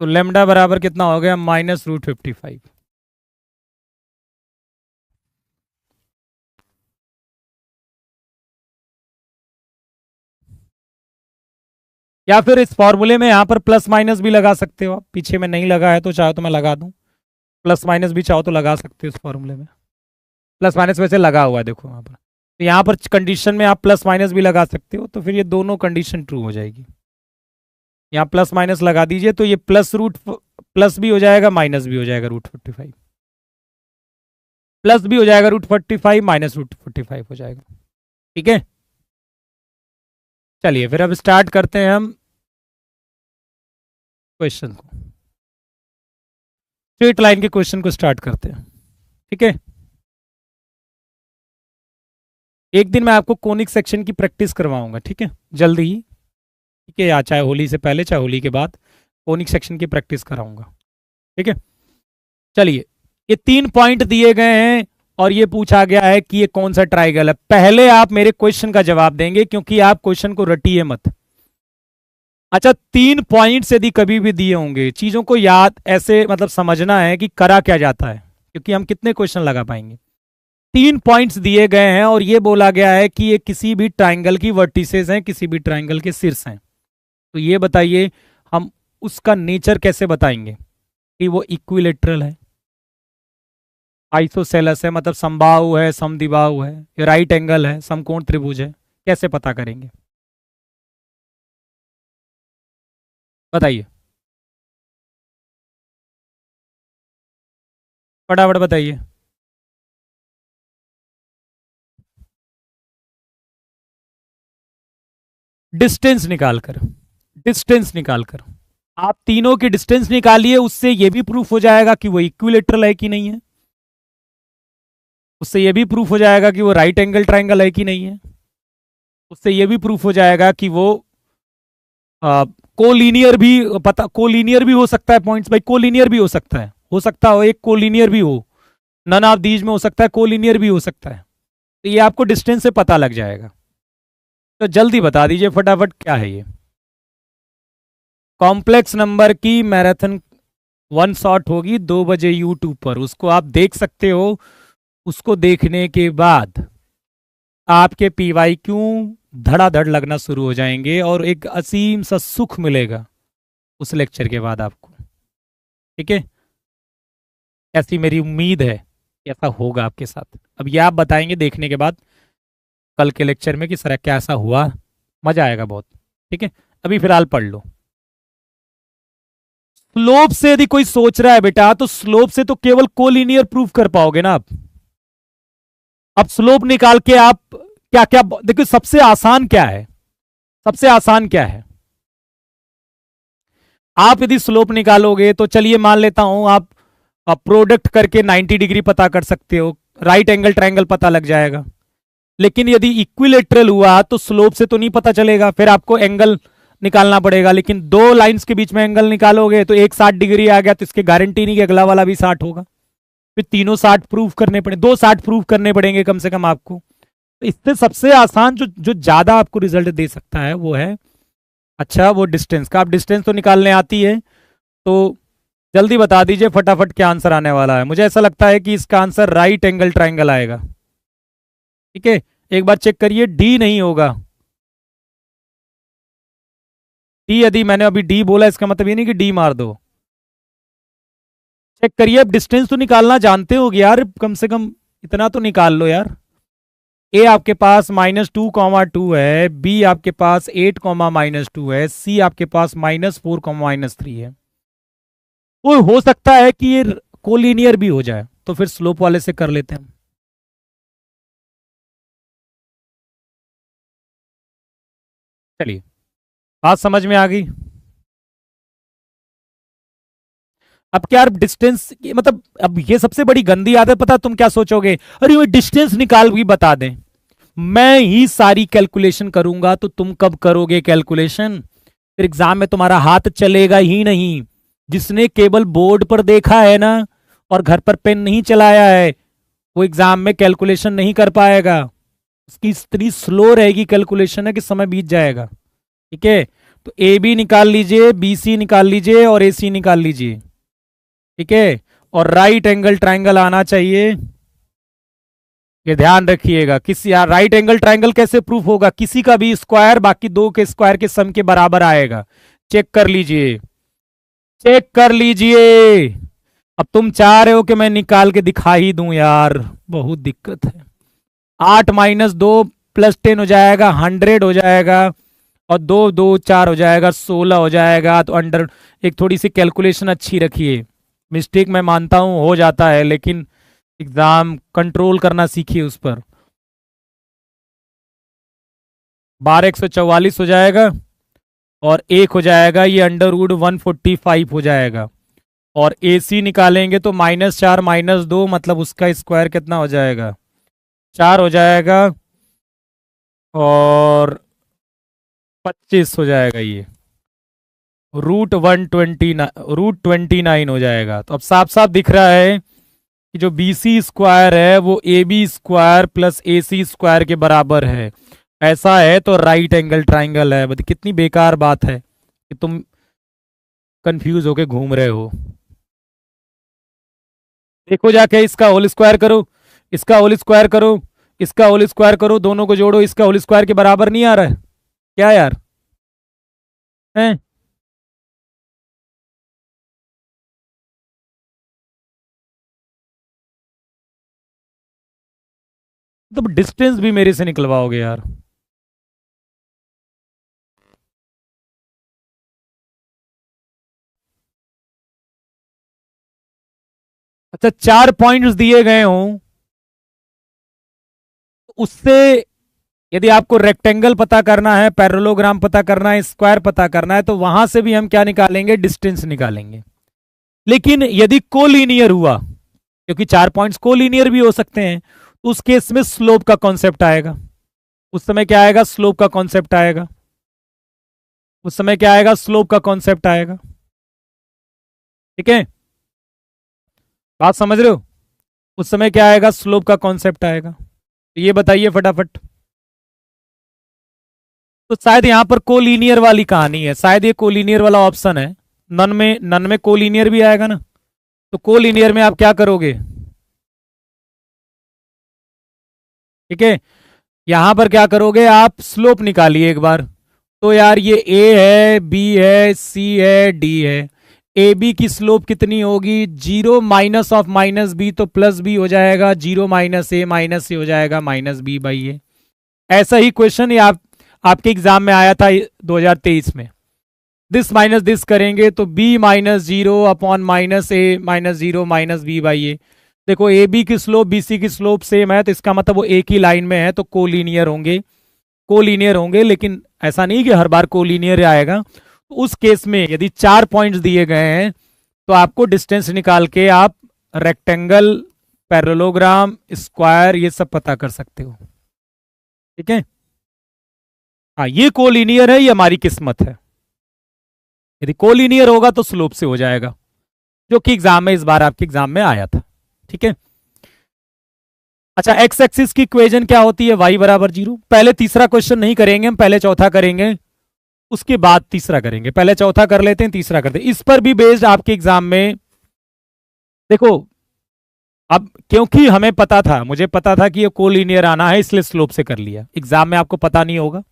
तो लेमडा बराबर कितना हो गया? -√55। या फिर इस फॉर्मूले में यहां पर प्लस माइनस भी लगा सकते हो आप, पीछे में नहीं लगा है तो चाहो तो मैं लगा दूं, प्लस माइनस भी चाहो तो लगा सकते हो इस फॉर्मूले में। प्लस माइनस वैसे लगा हुआ है देखो वहां पर, तो यहाँ पर कंडीशन में आप प्लस माइनस भी लगा सकते हो, तो फिर ये दोनों कंडीशन ट्रू हो जाएगी। यहाँ प्लस माइनस लगा दीजिए तो ये प्लस भी हो जाएगा, माइनस भी हो जाएगा √45, प्लस भी हो जाएगा √45, माइनस √45 हो जाएगा। ठीक है, चलिए फिर अब स्टार्ट करते हैं हम क्वेश्चन को, स्ट्रेट लाइन के क्वेश्चन को स्टार्ट करते हैं। ठीक है, एक दिन मैं आपको कोनिक सेक्शन की प्रैक्टिस करवाऊंगा, ठीक है, जल्दी ही, ठीक है, या चाहे होली से पहले चाहे होली के बाद कोनिक सेक्शन की प्रैक्टिस कराऊंगा, ठीक है। चलिए, ये 3 पॉइंट दिए गए हैं और ये पूछा गया है कि ये कौन सा ट्राइंगल है। पहले आप मेरे क्वेश्चन का जवाब देंगे क्योंकि आप क्वेश्चन को रटिए मत। अच्छा, 3 पॉइंट्स यदि कभी भी दिए होंगे, चीजों को याद ऐसे मतलब समझना है कि करा क्या जाता है, क्योंकि हम कितने क्वेश्चन लगा पाएंगे। 3 पॉइंट्स दिए गए हैं और ये बोला गया है कि ये किसी भी ट्राइंगल की वर्टिसेस हैं, किसी भी ट्राइंगल के शीर्ष हैं। तो ये बताइए हम उसका नेचर कैसे बताएंगे कि वो इक्विलेटरल है, आइसोसेलस है मतलब समबाहु है, समद्विबाहु है, राइट एंगल है, समकोण त्रिभुज है, कैसे पता करेंगे बताइए, फटाफट बताइए। डिस्टेंस निकालकर, डिस्टेंस निकालकर आप तीनों की डिस्टेंस निकालिए, उससे यह भी प्रूफ हो जाएगा कि वो इक्विलेटरल है कि नहीं है, उससे यह भी प्रूफ हो जाएगा कि वो राइट एंगल ट्राइंगल है कि नहीं है, उससे यह भी प्रूफ हो जाएगा कि वो कोलिनियर भी, पता कोलिनियर भी हो सकता है, पॉइंट्स भाई कोलिनियर भी हो सकता हो एक कोलिनियर भी हो, नन ऑफ दीज में हो सकता है, कोलिनियर भी हो सकता है। तो ये आपको डिस्टेंस से पता लग जाएगा। तो जल्दी बता दीजिए फटाफट क्या है ये। कॉम्प्लेक्स नंबर की मैराथन 1 शॉट होगी 2 बजे यूट्यूब पर, उसको आप देख सकते हो। उसको देखने के बाद आपके पीवाई क्यों धड़ाधड़ लगना शुरू हो जाएंगे और एक असीम सा सुख मिलेगा उस लेक्चर के बाद आपको, ठीक है। ऐसी मेरी उम्मीद है कि ऐसा होगा आपके साथ। अब ये आप बताएंगे देखने के बाद कल के लेक्चर में कि सर कैसा हुआ, मजा आएगा बहुत, ठीक है। अभी फिलहाल पढ़ लो। स्लोप से यदि कोई सोच रहा है बेटा, तो स्लोप से तो केवल कोलिनियर प्रूफ कर पाओगे ना आप। अब स्लोप निकाल के आप क्या क्या देखो, सबसे आसान क्या है, सबसे आसान क्या है, आप यदि स्लोप निकालोगे तो चलिए मान लेता हूं आप प्रोडक्ट करके 90 डिग्री पता कर सकते हो, राइट एंगल ट्रायंगल पता लग जाएगा। लेकिन यदि इक्विलेटरल हुआ तो स्लोप से तो नहीं पता चलेगा, फिर आपको एंगल निकालना पड़ेगा। लेकिन 2 लाइंस के बीच में एंगल निकालोगे तो एक 60 डिग्री आ गया, तो इसकी गारंटी नहीं कि अगला वाला भी 60 होगा, फिर तीनों 60 प्रूफ करने पड़े, 2 60 प्रूफ करने पड़ेंगे कम से कम आपको। तो इससे सबसे आसान जो जो ज्यादा आपको रिजल्ट दे सकता है वो है, अच्छा वो डिस्टेंस का। आप डिस्टेंस तो निकालने आती है, तो जल्दी बता दीजिए फटाफट क्या आंसर आने वाला है। मुझे ऐसा लगता है कि इसका आंसर राइट एंगल ट्राइंगल आएगा, ठीक है। एक बार चेक करिए, डी नहीं होगा। डी, यदि मैंने अभी डी बोला इसका मतलब ये नहीं कि डी मार दो। चेक करिए, अब डिस्टेंस तो निकालना जानते होगे यार, कम से कम इतना तो निकाल लो यार। ए आपके पास -2,2 है, बी आपके पास 8, -2 है, सी आपके पास -4, -3 है। वो हो सकता है कि ये कोलिनियर भी हो जाए, तो फिर स्लोप वाले से कर लेते हैं। चलिए, बात समझ में आ गई। अब क्या डिस्टेंस मतलब, अब ये सबसे बड़ी गंदी आदत, पता तुम क्या सोचोगे, अरे वो डिस्टेंस निकाल भी बता दें, मैं ही सारी कैलकुलेशन करूंगा, तो तुम कब करोगे कैलकुलेशन, फिर एग्जाम में तुम्हारा हाथ चलेगा ही नहीं। जिसने केवल बोर्ड पर देखा है ना और घर पर पेन नहीं चलाया है, वो एग्जाम में कैलकुलेशन नहीं कर पाएगा। उसकी इतनी स्लो रहेगी कैलकुलेशन है कि समय बीत जाएगा, ठीक है। तो ए बी निकाल लीजिए, बी सी निकाल लीजिए और ए सी निकाल लीजिए, ठीक है। और राइट एंगल ट्राइंगल आना चाहिए, ये ध्यान रखिएगा। किसी राइट एंगल ट्राइंगल कैसे प्रूफ होगा, किसी का भी स्क्वायर बाकी 2 के स्क्वायर के सम के बराबर आएगा। चेक कर लीजिए, चेक कर लीजिए। अब तुम चाह रहे हो कि मैं निकाल के दिखा ही दूं यार, बहुत दिक्कत है। 8 - 2 + 10 हो जाएगा, 100 हो जाएगा, और 2 2 4 हो जाएगा, 16 हो जाएगा। तो अंडर एक थोड़ी सी कैलकुलेशन अच्छी रखिए। मिस्टेक मैं मानता हूं हो जाता है, लेकिन एग्जाम कंट्रोल करना सीखिए उस पर। 12 144 हो जाएगा और 1 हो जाएगा, ये √145 हो जाएगा। और AC निकालेंगे तो -4 - 2 मतलब उसका स्क्वायर कितना हो जाएगा, 4 हो जाएगा। और 25 हो जाएगा ये, √29 हो जाएगा। तो अब साफ साफ दिख रहा है कि जो बी सी स्क्वायर है वो A B square plus A C square के बराबर है। ऐसा है तो राइट एंगल ट्राइंगल है। मतलब कितनी बेकार बात है कि तुम कंफ्यूज होके घूम रहे हो। देखो जाके, इसका होल स्क्वायर करो, इसका होल स्क्वायर करो, इसका होल स्क्वायर करो, दोनों को जोड़ो, इसका होल स्क्वायर के बराबर नहीं आ रहा है क्या यार? हैं? तो डिस्टेंस भी मेरे से निकलवाओगे यार? अच्छा, 4 पॉइंट्स दिए गए हों, उससे यदि आपको रेक्टेंगल पता करना है, पैरेललोग्राम पता करना है, स्क्वायर पता करना है, तो वहां से भी हम क्या निकालेंगे? डिस्टेंस निकालेंगे। लेकिन यदि कोलिनियर हुआ, क्योंकि 4 पॉइंट्स कोलिनियर भी हो सकते हैं, तो उस केस में स्लोप का कॉन्सेप्ट आएगा। उस समय क्या आएगा? स्लोप का कॉन्सेप्ट आएगा। उस समय क्या आएगा? स्लोप का कॉन्सेप्ट आएगा। ठीक है, बात समझ रहे हो? उस समय क्या आएगा? स्लोप का कॉन्सेप्ट आएगा। तो ये बताइए फटाफट। तो शायद यहां पर कोलिनियर वाली कहानी है, शायद ये कोलिनियर वाला ऑप्शन है। नन में कोलिनियर भी आएगा ना, तो कोलिनियर में आप क्या करोगे? ठीक है, यहां पर क्या करोगे? आप स्लोप निकालिए एक बार। तो यार ये ए है, बी है, सी है, डी है। ए बी की स्लोप कितनी होगी? 0 - (-b) तो +b हो जाएगा, 0 - (a) हो जाएगा -b/a। ऐसा ही क्वेश्चन ये आपके एग्जाम में आया था 2023 में। दिस माइनस दिस करेंगे तो b-0/-a-0 - (b/a)। देखो ए बी की स्लोप बी सी की स्लोप सेम है, तो इसका मतलब वो एक ही लाइन में है, तो कोलिनियर होंगे। कोलिनियर होंगे, लेकिन ऐसा नहीं कि हर बार कोलिनियर आएगा। उस केस में यदि 4 पॉइंट्स दिए गए हैं, तो आपको डिस्टेंस निकाल के आप रेक्टेंगल, पैरेललोग्राम, स्क्वायर ये सब पता कर सकते हो। ठीक है, हाँ ये कोलिनियर है, ये हमारी किस्मत है। यदि कोलिनियर होगा तो स्लोप से हो जाएगा, जो कि एग्जाम में इस बार आपके एग्जाम में आया था। ठीक है, अच्छा एक्स एक्सिस की इक्वेशन क्या होती है? y = 0। पहले तीसरा क्वेश्चन नहीं करेंगे हम, पहले चौथा करेंगे, उसके बाद तीसरा करेंगे। पहले चौथा कर लेते हैं, तीसरा करते हैं। इस पर भी बेस्ड आपके एग्जाम में देखो, अब क्योंकि हमें पता था, मुझे पता था कि ये कोलिनियर आना है, इसलिए स्लोप से कर लिया। एग्जाम में आपको पता नहीं होगा,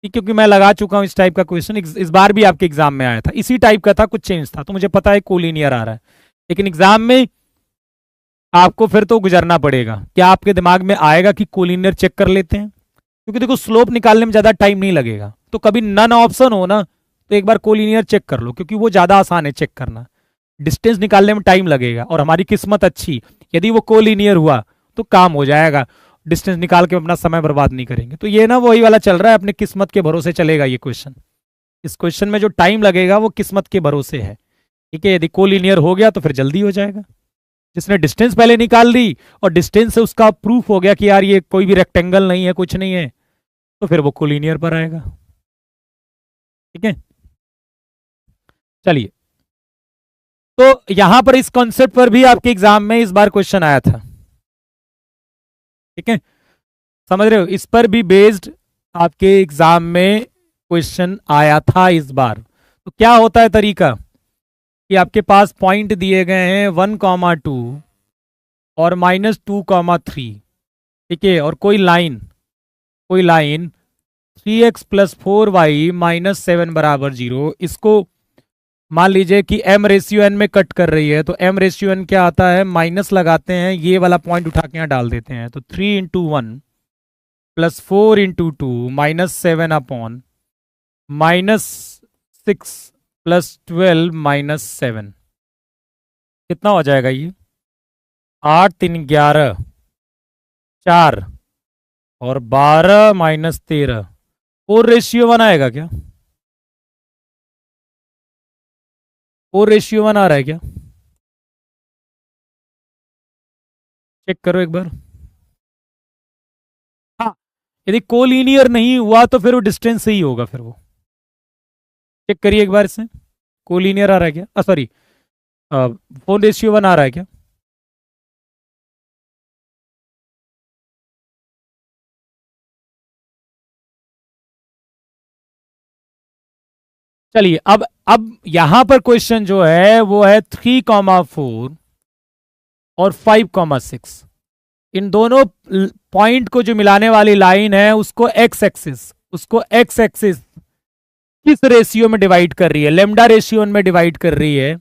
क्योंकि मैं लगा चुका हूं इस टाइप का क्वेश्चन। इस बार भी आपके एग्जाम में आया था, इसी टाइप का था, कुछ चेंज था, तो मुझे पता है कोलिनियर आ रहा है। लेकिन एग्जाम में आपको फिर तो गुजरना पड़ेगा। क्या आपके दिमाग में आएगा कि कोलिनियर चेक कर लेते हैं? क्योंकि देखो स्लोप निकालने में ज्यादा टाइम नहीं लगेगा। तो कभी नन ऑप्शन हो ना, तो एक बार कोलिनियर चेक कर लो, क्योंकि वो ज्यादा आसान है चेक करना। डिस्टेंस निकालने में टाइम लगेगा, और हमारी किस्मत अच्छी, यदि वो कोलिनियर हुआ तो काम हो जाएगा। डिस्टेंस निकाल के अपना समय बर्बाद नहीं करेंगे। तो ये ना वही वाला चल रहा है, अपने किस्मत के भरोसे चलेगा ये क्वेश्चन। इस क्वेश्चन में जो टाइम लगेगा वो किस्मत के भरोसे है। ठीक है, यदि कोलिनियर हो गया तो फिर जल्दी हो जाएगा। जिसने डिस्टेंस पहले निकाल ली और डिस्टेंस से उसका प्रूफ हो गया कि यार ये कोई भी रेक्टेंगल नहीं है, कुछ नहीं है, तो फिर वो कोलिनियर पर आएगा। ठीक है, चलिए। तो यहां पर इस कॉन्सेप्ट पर भी आपके एग्जाम में इस बार क्वेश्चन आया था। ठीक है, समझ रहे हो? इस पर भी बेस्ड आपके एग्जाम में क्वेश्चन आया था इस बार। तो क्या होता है तरीका कि आपके पास पॉइंट दिए गए हैं 1,2 और -2,3। ठीक है, और कोई लाइन 3x + 4y - 7 = 0। इसको मान लीजिए कि m/n में कट कर रही है, तो m/n क्या आता है? माइनस लगाते हैं, ये वाला पॉइंट उठा के यहाँ डाल देते हैं, तो 3 × 1 + 4 × 2 -7/-6 + 12 - 7। कितना हो जाएगा ये? 8 3 11 4 और 12 - 13। 4:1 आएगा क्या? 4:1 आ रहा है क्या? चेक करो एक बार। हाँ, यदि कोलिनियर नहीं हुआ तो फिर वो डिस्टेंस ही होगा, फिर वो चेक करिए एक बार से। कोलिनियर आ रहा है क्या? सॉरी, 4:1 आ रहा है क्या? चलिए अब यहां पर क्वेश्चन जो है वो है 3,4 और 5,6। इन दोनों पॉइंट को जो मिलाने वाली लाइन है उसको एक्स एक्सिस किस रेशियो में डिवाइड कर रही है? लेमडा रेशियो में डिवाइड कर रही है,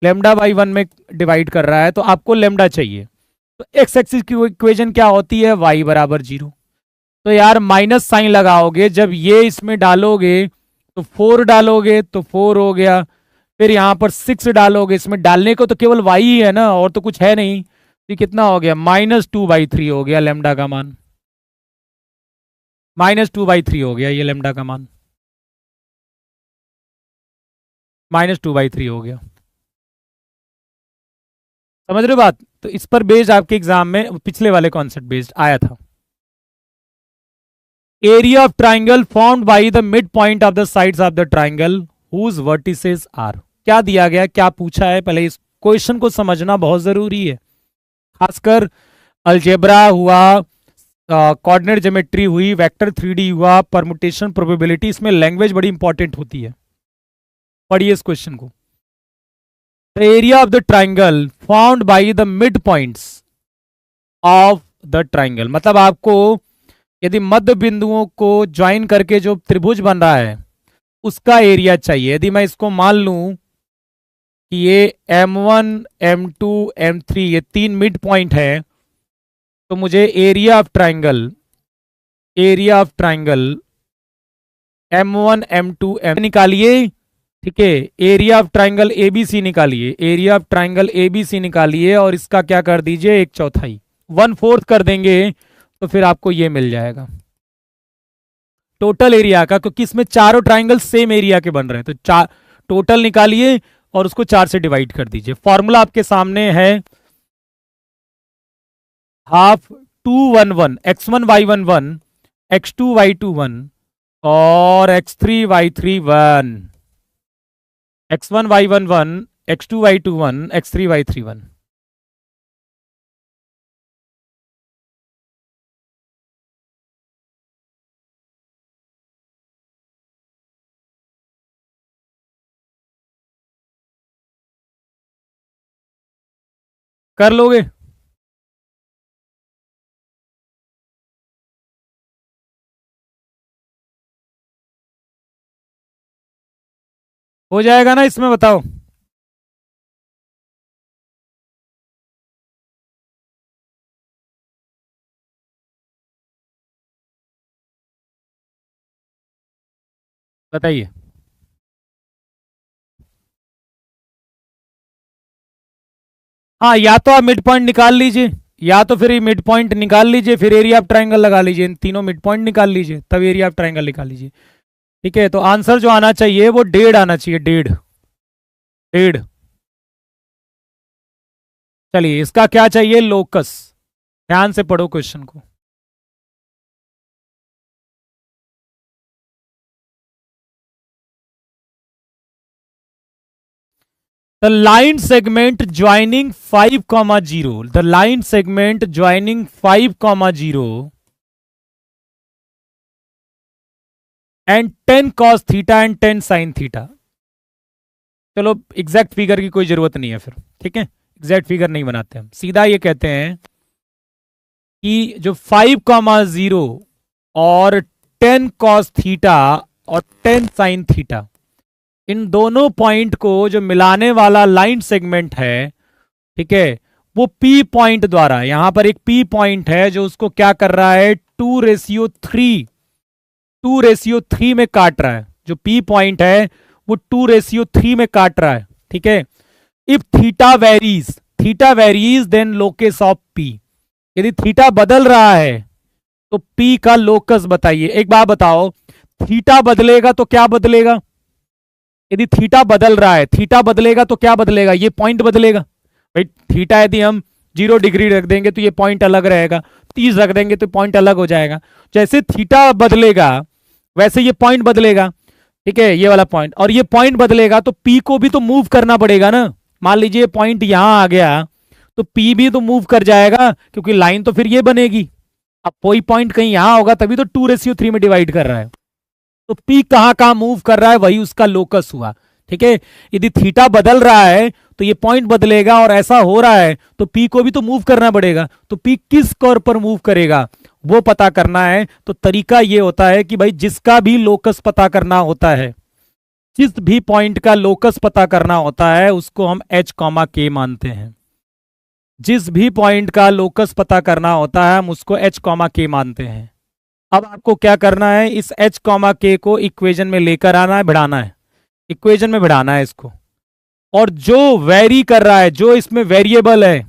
लेमडा बाई 1 में डिवाइड कर रहा है, तो आपको लेमडा चाहिए। तो एक्स एक्सिस की इक्वेशन क्या होती है? y बराबर 0। तो यार माइनस साइन लगाओगे, जब ये इसमें डालोगे तो 4 डालोगे तो 4 हो गया, फिर यहां पर 6 डालोगे, इसमें डालने को तो केवल y ही है ना, और तो कुछ है नहीं। तो कितना हो गया? -2/3 हो गया लेमडा का मान, -2/3 हो गया ये लेमडा का मान, -2/3 हो गया। समझ रहे हो बात? तो इस पर बेस्ड आपके एग्जाम में पिछले वाले कॉन्सेप्ट बेस्ड आया था। Area of triangle formed by the mid point of the sides of the triangle whose vertices are. क्या दिया गया, क्या पूछा है, पहले इस क्वेश्चन को समझना बहुत जरूरी है। खासकर अलजेब्रा हुआ, कोऑर्डिनेट ज्योमेट्री हुई, वेक्टर 3D हुआ, परमुटेशन प्रोबेबिलिटी, इसमें लैंग्वेज बड़ी इंपॉर्टेंट होती है। पढ़िए इस क्वेश्चन को। The area of the triangle found by the mid points of the triangle, मतलब आपको यदि मध्य बिंदुओं को ज्वाइन करके जो त्रिभुज बन रहा है उसका एरिया चाहिए। यदि मैं इसको मान लूं कि ये M1 M2 M3 ये 3 मिड पॉइंट है, तो मुझे area of triangle M1 M2 M निकालिए, ठीक है। एरिया ऑफ ट्राइंगल ABC निकालिए, एरिया ऑफ ट्राइंगल ABC निकालिए, और इसका क्या कर दीजिए? 1/4, 1/4 कर देंगे तो फिर आपको ये मिल जाएगा टोटल एरिया का, क्योंकि इसमें चारों ट्राइंगल सेम एरिया के बन रहे हैं। तो टोटल निकालिए और उसको 4 से डिवाइड कर दीजिए। फॉर्मूला आपके सामने है, हाफ 211 x1y11 x2y21 और x3y31, x1y11 x2y21 x3y31। कर लोगे? हो जाएगा ना इसमें? बताओ। बताइए। हाँ, या तो आप मिड पॉइंट निकाल लीजिए, या तो फिर मिड पॉइंट निकाल लीजिए, फिर एरिया ऑफ ट्राइंगल लगा लीजिए, इन तीनों मिड पॉइंट निकाल लीजिए, तब एरिया ऑफ ट्राइंगल निकाल लीजिए। ठीक है, तो आंसर जो आना चाहिए वो 1.5 आना चाहिए, 1.5 1.5। चलिए, इसका क्या चाहिए? लोकस। ध्यान से पढ़ो क्वेश्चन को। The line segment joining 5,0, the line segment joining 5,0 and 10 cos theta and 10 sin theta। चलो, एग्जैक्ट फिगर की कोई जरूरत नहीं है फिर, ठीक है, एग्जैक्ट फिगर नहीं बनाते हम, सीधा ये कहते हैं कि जो 5,0 और 10 cos थीटा और 10 sin थीटा, इन दोनों पॉइंट को जो मिलाने वाला लाइन सेगमेंट है, ठीक है, वो P पॉइंट द्वारा, यहां पर एक P पॉइंट है जो उसको क्या कर रहा है? 2:3 में काट रहा है। जो P पॉइंट है वो 2:3 में काट रहा है, ठीक है। If theta varies then locus of P। यदि थीटा बदल रहा है तो P का लोकस बताइए। एक बात बताओ, थीटा बदलेगा तो क्या बदलेगा? यदि थीटा बदल रहा है, थीटा बदलेगा तो क्या बदलेगा? ये पॉइंट बदलेगा भाई। थीटा यदि हम 0 डिग्री रख देंगे तो ये पॉइंट अलग रहेगा, 30 रख देंगे तो पॉइंट अलग हो जाएगा। जैसे थीटा बदलेगा वैसे ये पॉइंट बदलेगा, ठीक है, ये वाला पॉइंट, और ये पॉइंट बदलेगा तो पी को भी तो मूव करना पड़ेगा ना। मान लीजिए पॉइंट यहां आ गया तो पी भी तो मूव कर जाएगा, क्योंकि लाइन तो फिर ये बनेगी। अब कोई पॉइंट कहीं यहां होगा तभी तो 2:3 में डिवाइड कर रहा है, तो पी कहां कहां मूव कर रहा है वही उसका लोकस हुआ, ठीक है। यदि थीटा बदल रहा है तो ये पॉइंट बदलेगा, और ऐसा हो रहा है तो पी को भी तो मूव करना पड़ेगा, तो पी किस कर्व पर मूव करेगा वो पता करना है। तो तरीका ये होता है कि भाई जिसका भी लोकस पता करना होता है, जिस भी पॉइंट का लोकस पता करना होता है उसको हम h, k मानते हैं। जिस भी पॉइंट का लोकस पता करना होता है हम उसको h, k मानते हैं। अब आपको क्या करना है, इस h, k को इक्वेशन में लेकर आना है, भिड़ाना है, इक्वेशन में भिड़ाना है इसको, और जो वेरी कर रहा है, जो इसमें वेरिएबल है,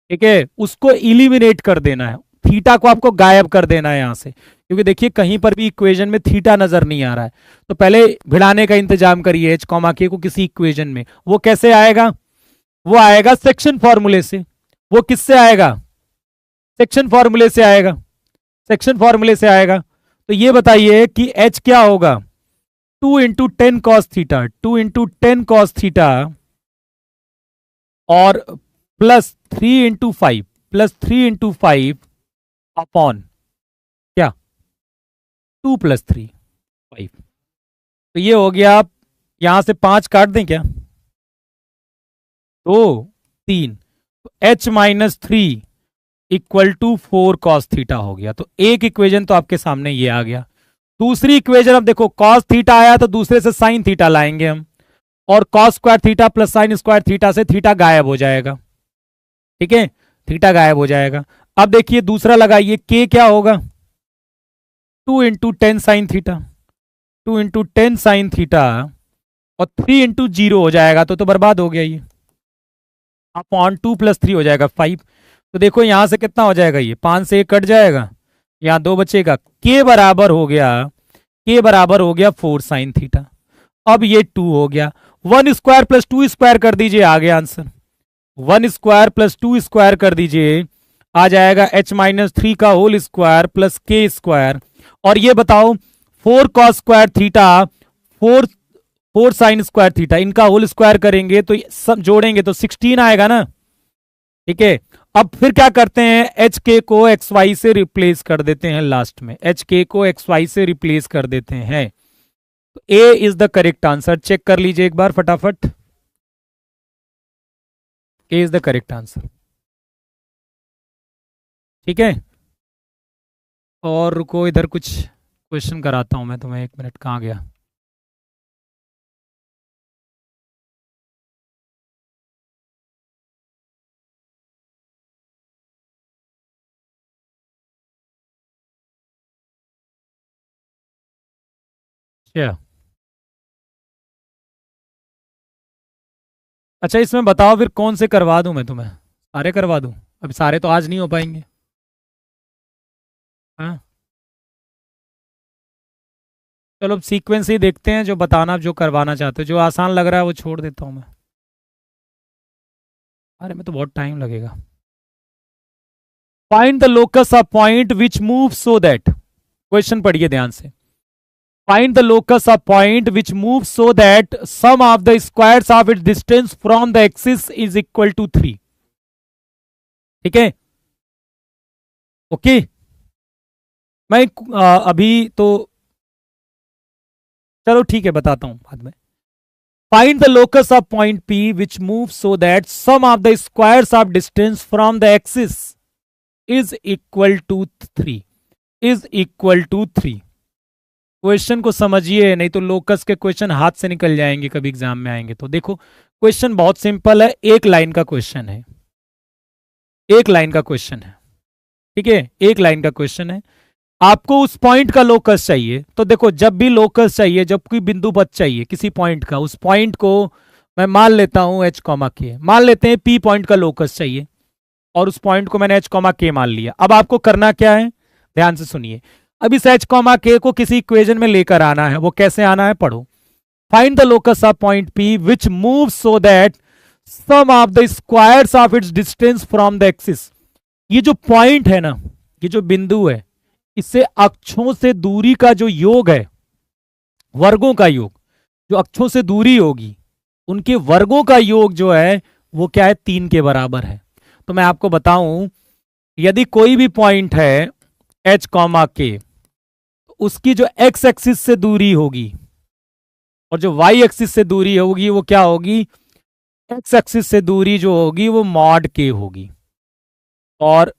ठीक है, उसको इलिमिनेट कर देना है। थीटा को आपको गायब कर देना है यहां से, क्योंकि देखिए कहीं पर भी इक्वेशन में थीटा नजर नहीं आ रहा है। तो पहले भिड़ाने का इंतजाम करिए h, k को किसी इक्वेशन में। वो कैसे आएगा, वो आएगा सेक्शन फॉर्मूले से। वो किससे आएगा, सेक्शन फॉर्मूले से आएगा, सेक्शन फॉर्मूले से आएगा। तो ये बताइए कि h क्या होगा, 2 into 10 cos theta, 2 into 10 cos theta, और plus 3 into 5, plus 3 into 5 upon क्या 2 प्लस 3 5। तो ये हो गया, आप यहां से 5 काट दें क्या, 2 3, तो h minus 3 equal to 4 cos theta हो गया। तो एक इक्वेशन तो आपके सामने ये आ गया। दूसरी इक्वेशन, अब देखो कॉस थीटा आया तो दूसरे से साइन थीटा लाएंगे हम, और cos square theta plus sign square theta से थीटा गायब हो जाएगा, ठीक है, थीटा गायब हो जाएगा। अब देखिए दूसरा लगाइए, k क्या होगा, 2 into 10 sine theta, 2 into 10 sine theta, और 3 इंटू 0 हो जाएगा, तो बर्बाद हो गया ये, अपॉन 2 प्लस 3 हो जाएगा 5। तो देखो यहां से कितना हो जाएगा, ये 5 से 1 कट जाएगा, यहां 2 बचेगा, k बराबर हो गया, k बराबर हो गया 4 साइन थीटा। अब ये 2 हो गया, 1 स्क्वायर प्लस 2 स्क्वायर कर दीजिए, आ गया आंसर। 1 स्क्वायर प्लस 2 स्क्वायर कर दीजिए, आ जाएगा h माइनस 3 का whole square plus k square. और ये बताओ 4 cos square theta, 4 sine square theta, इनका होल स्क्वायर करेंगे तो सब जोड़ेंगे तो 16 आएगा ना, ठीक है। अब फिर क्या करते हैं, एच के को एक्स वाई से रिप्लेस कर देते हैं, लास्ट में एच के को एक्स वाई से रिप्लेस कर देते हैं। तो a is the correct answer. Check कर लीजिए एक बार फटाफट, a is the correct answer, ठीक है। और रुको, इधर कुछ क्वेश्चन कराता हूं मैं तुम्हें, 1 मिनट, कहां गया। अच्छा इसमें बताओ फिर कौन से करवा दूं मैं तुम्हें, सारे करवा दूं, अभी सारे तो आज नहीं हो पाएंगे। हाँ चलो अब सीक्वेंस ही देखते हैं, जो बताना जो करवाना चाहते हो, जो आसान लग रहा है वो छोड़ देता हूं मैं। अरे में तो बहुत टाइम लगेगा। Find the locus of point which move so that, question पढ़िए ध्यान से। Find the locus of point which move so that sum of the squares of its distance from the axis is equal to 3, ठीक है, okay. मैं अभी तो चलो ठीक है बताता हूं बाद में। Find the locus of point P which move so that sum of the squares of distance from the axis is equal to 3, is equal to 3। Question को समझिए, नहीं तो लोकस के क्वेश्चन हाथ से निकल जाएंगे कभी एग्जाम में आएंगे तो। देखो क्वेश्चन बहुत सिंपल है, एक लाइन का क्वेश्चन है, एक लाइन का क्वेश्चन है, ठीक है, एक लाइन का क्वेश्चन है। आपको उस पॉइंट का लोकस चाहिए, तो देखो जब भी लोकस चाहिए, जब कोई बिंदु पद चाहिए किसी पॉइंट का, उस पॉइंट को मैं मान लेता हूं h, k, मान लेते हैं P पॉइंट का लोकस चाहिए, और उस पॉइंट को मैंने h, k मान लिया। अब आपको करना क्या है, ध्यान से सुनिए। अब इस h, k को किसी इक्वेशन में लेकर आना है। वो कैसे आना है, पढ़ो। Find the locus of point P which move so that sum of the squares of its distance from the axis. ये जो पॉइंट है ना, ये जो बिंदु है, इससे अक्षों से दूरी का जो योग है, वर्गों का योग, जो अक्षों से दूरी होगी उनके वर्गों का योग जो है वो क्या है, 3 के बराबर है। तो मैं आपको बताऊं, यदि कोई भी पॉइंट है h कॉमा के, उसकी जो x एक्सिस से दूरी होगी और जो y एक्सिस से दूरी होगी वो क्या होगी, x एक्सिस से दूरी जो होगी वो मॉड k होगी, और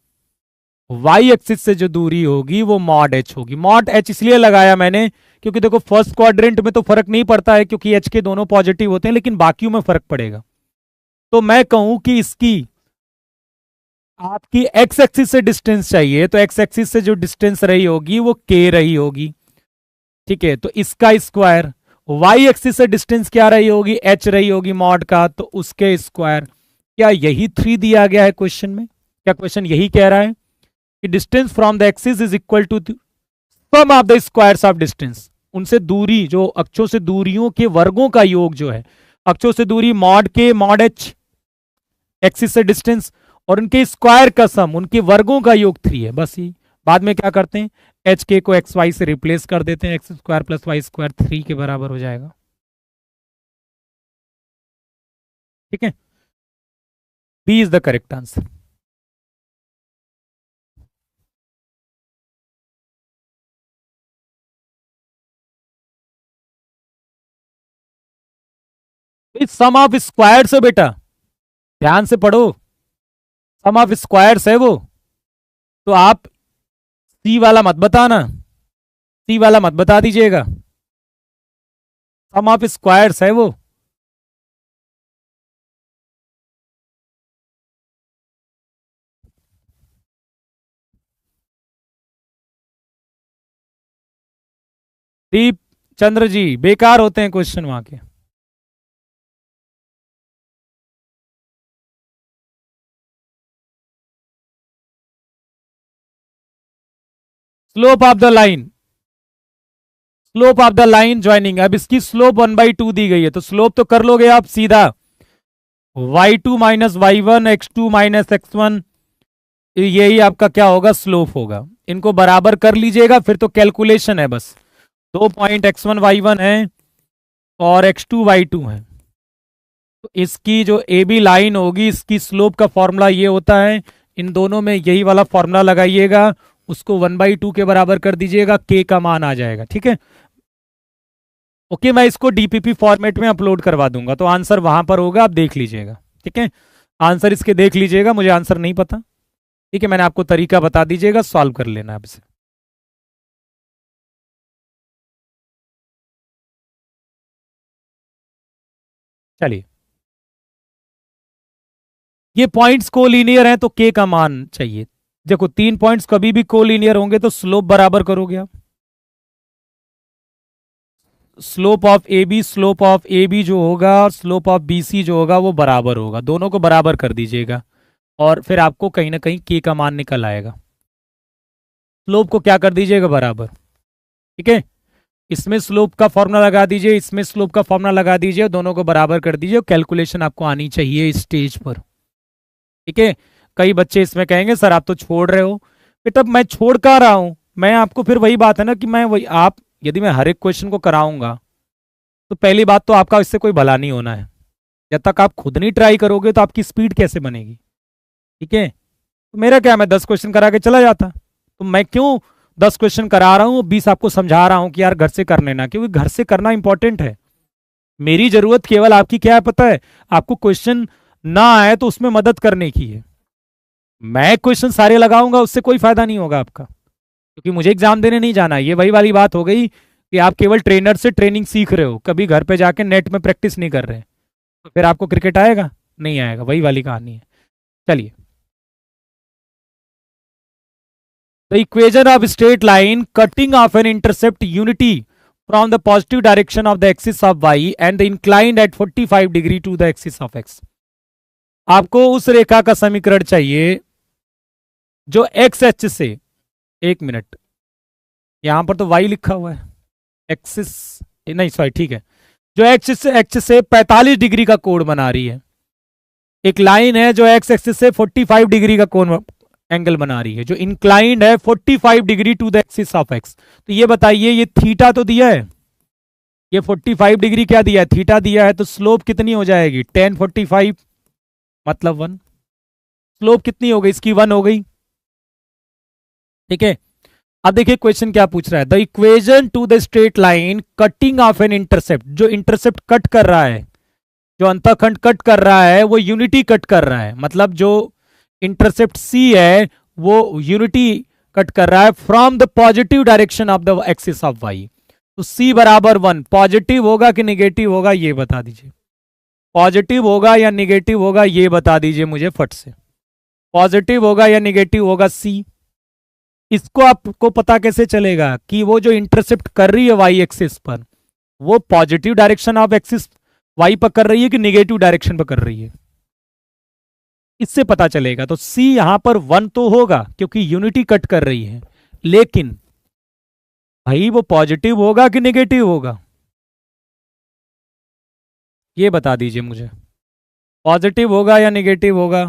y एक्सिस से जो दूरी होगी वो मॉड h होगी। मॉड h इसलिए लगाया मैंने क्योंकि देखो फर्स्ट क्वाड्रेंट में तो फर्क नहीं पड़ता है क्योंकि h के दोनों पॉजिटिव होते हैं, लेकिन बाकियों में फर्क पड़ेगा। तो मैं कहूं कि इसकी आपकी x एक्सिस से डिस्टेंस चाहिए, तो x एक्सिस से जो डिस्टेंस रही होगी वो k रही होगी, ठीक है। तो इसका स्क्वायर, y एक्सिस से डिस्टेंस क्या रही होगी, h रही होगी मॉड का, तो उसके स्क्वायर। क्या यही 3 दिया गया है क्वेश्चन में? क्या क्वेश्चन यही कह रहा है कि distance from the axis is equal to sum of the squares of distance, उनसे दूरी, जो अक्षों से दूरियों के वर्गों का योग जो है, अक्षों से दूरी मॉड के मॉड h एक्सिस से डिस्टेंस और उनके स्क्वायर का सम, उनके वर्गों का योग 3 है। बस ये बाद में क्या करते हैं, एच के को एक्स वाई से रिप्लेस कर देते हैं, x square plus y square 3 के बराबर हो जाएगा, ठीक है। B is the correct answer. Sum of squares है बेटा, ध्यान से पढ़ो, सम ऑफ स्क्वायर्स है वो। तो आप सी वाला मत बताना, सी वाला मत बता दीजिएगा, सम ऑफ स्क्वायर्स है वो। दीप चंद्र जी, बेकार होते हैं क्वेश्चन वहां के। Slope of the line, slope of the line joining, अब इसकी स्लोप 1/2 दी गई है, तो स्लोप तो कर लोगे आप सीधा, y2 minus y1 x2 minus x1, यही आपका क्या होगा, स्लोप होगा। इनको बराबर कर लीजिएगा, फिर तो कैलकुलेशन है बस। 2 पॉइंट x1 y1 है और x2 y2 है, तो इसकी जो ए बी लाइन होगी, इसकी स्लोप का फॉर्मूला ये होता है, इन दोनों में यही वाला फॉर्मूला लगाइएगा, उसको 1/2 के बराबर कर दीजिएगा, के का मान आ जाएगा, ठीक है। ओके, मैं इसको डीपीपी फॉर्मेट में अपलोड करवा दूंगा, तो आंसर वहां पर होगा, आप देख लीजिएगा, ठीक है। आंसर इसके देख लीजिएगा, मुझे आंसर नहीं पता, ठीक है, मैंने आपको तरीका बता दीजिएगा, सॉल्व कर लेना आप इसे। चलिए, ये पॉइंट्स कोलिनियर हैं तो के का मान चाहिए। देखो 3 पॉइंट्स कभी भी कोलिनियर होंगे तो स्लोप बराबर करोगे आप, स्लोप ऑफ ए बी जो होगा और स्लोप ऑफ बी सी जो होगा वो बराबर होगा, दोनों को बराबर कर दीजिएगा और फिर आपको कहीं ना कहीं के का मान निकल आएगा। स्लोप को क्या कर दीजिएगा, बराबर, ठीक है। इसमें स्लोप का फॉर्मूला लगा दीजिए, इसमें स्लोप का फॉर्मूला लगा दीजिए, दोनों को बराबर कर दीजिए, कैलकुलेशन आपको आनी चाहिए इस स्टेज पर, ठीक है। कई बच्चे इसमें कहेंगे सर आप तो छोड़ रहे हो, बेटा मैं छोड़ कर रहा हूं, मैं आपको फिर वही बात है ना कि मैं वही, आप यदि मैं हर एक क्वेश्चन को कराऊंगा तो पहली बात तो आपका इससे कोई भला नहीं होना है, जब तक आप खुद नहीं ट्राई करोगे तो आपकी स्पीड कैसे बनेगी, ठीक है। तो मेरा क्या, मैं 10 क्वेश्चन करा के चला जाता, तो मैं क्यों 10 क्वेश्चन करा रहा हूँ, 20 आपको समझा रहा हूँ कि यार घर से कर लेना, क्योंकि घर से करना इंपॉर्टेंट है। मेरी जरूरत केवल आपकी क्या है पता है, आपको क्वेश्चन ना आए तो उसमें मदद करने की है। मैं क्वेश्चन सारे लगाऊंगा उससे कोई फायदा नहीं होगा आपका, क्योंकि मुझे एग्जाम देने नहीं जाना। ये वही वाली बात हो गई कि आप केवल ट्रेनर से ट्रेनिंग सीख रहे हो, कभी घर पे जाके नेट में प्रैक्टिस नहीं कर रहे, तो फिर आपको क्रिकेट आएगा नहीं आएगा, वही वाली कहानी है। चलिए, the equation of straight line cutting off an intercept unity from the positive direction of the axis of y and the inclined at 45 degree to the axis of x. आपको उस रेखा का समीकरण चाहिए जो एक्स एच से, एक minute, यहां पर तो वाई लिखा हुआ है, एक्सिस नहीं सॉरी ठीक है, जो एक्स से 45 डिग्री का कोण बना रही है, एक लाइन है जो एक्स एक्सिस से 45 डिग्री का कोण एंगल बना रही है, जो इंक्लाइंड है 45 degree to the axis of x. तो ये बताइए, ये थीटा तो दिया है, ये 45 डिग्री क्या दिया है, थीटा दिया है, तो स्लोप कितनी हो जाएगी, tan 45 मतलब 1। स्लोप कितनी हो गई इसकी, 1 हो गई। ठीक है, अब देखिए क्वेश्चन क्या पूछ रहा है, the equation to the straight line cutting off an intercept, जो इंटरसेप्ट कट कर रहा है, जो अंतःखंड कट कर रहा है वो यूनिटी कट कर रहा है, मतलब जो इंटरसेप्ट सी है वो यूनिटी कट कर रहा है from the positive direction of the axis of y. तो सी बराबर 1 पॉजिटिव होगा कि निगेटिव होगा ये बता दीजिए, पॉजिटिव होगा या निगेटिव होगा ये बता दीजिए मुझे फट से, पॉजिटिव होगा या निगेटिव होगा सी। इसको आपको पता कैसे चलेगा कि वो जो इंटरसेप्ट कर रही है वाई एक्सिस पर वो positive direction of axis y पर कर रही है कि निगेटिव डायरेक्शन पर कर रही है, इससे पता चलेगा। तो सी यहां पर 1 तो होगा क्योंकि यूनिटी कट कर रही है, लेकिन भाई वो पॉजिटिव होगा कि निगेटिव होगा ये बता दीजिए मुझे, पॉजिटिव होगा या निगेटिव होगा,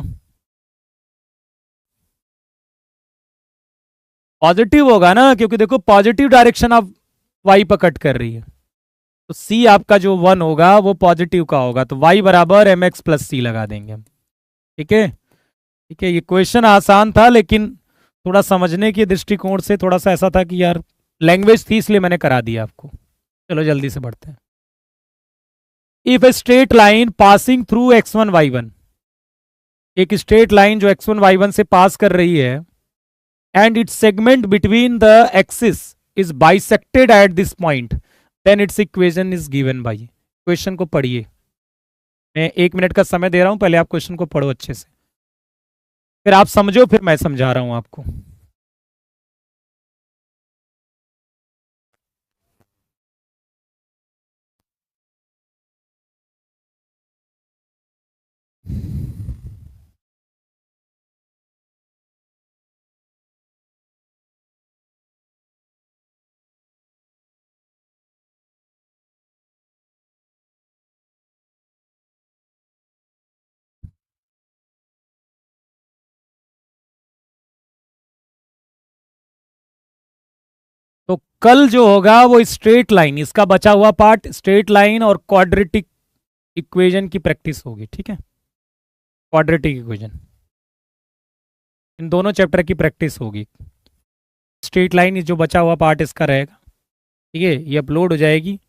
पॉजिटिव होगा ना, क्योंकि देखो पॉजिटिव डायरेक्शन ऑफ वाई पर कट कर रही है, तो सी आपका जो 1 होगा वो पॉजिटिव का होगा, तो वाई बराबर एम एक्स प्लस सी लगा देंगे हम। ठीक है, ठीक है, ये क्वेश्चन आसान था लेकिन थोड़ा समझने के दृष्टिकोण से थोड़ा सा ऐसा था कि यार लैंग्वेज थी इसलिए मैंने करा दिया आपको। चलो जल्दी से बढ़ते हैं। If a straight line passing through x1 y1, एक स्ट्रेट लाइन जो x1 y1 से पास कर रही है, and its segment between the axis is bisected at this point, then its equation is given by. Question को पढ़िए, मैं 1 मिनट का समय दे रहा हूं, पहले आप क्वेश्चन को पढ़ो अच्छे से, फिर आप समझो, फिर मैं समझा रहा हूं आपको। तो कल जो होगा वो स्ट्रेट लाइन, इसका बचा हुआ पार्ट स्ट्रेट लाइन और क्वाड्रेटिक इक्वेशन की प्रैक्टिस होगी। ठीक है, क्वाड्रेटिक इक्वेशन इन दोनों चैप्टर की प्रैक्टिस होगी। स्ट्रेट लाइन जो बचा हुआ पार्ट इसका रहेगा, ठीक है, ये अपलोड हो जाएगी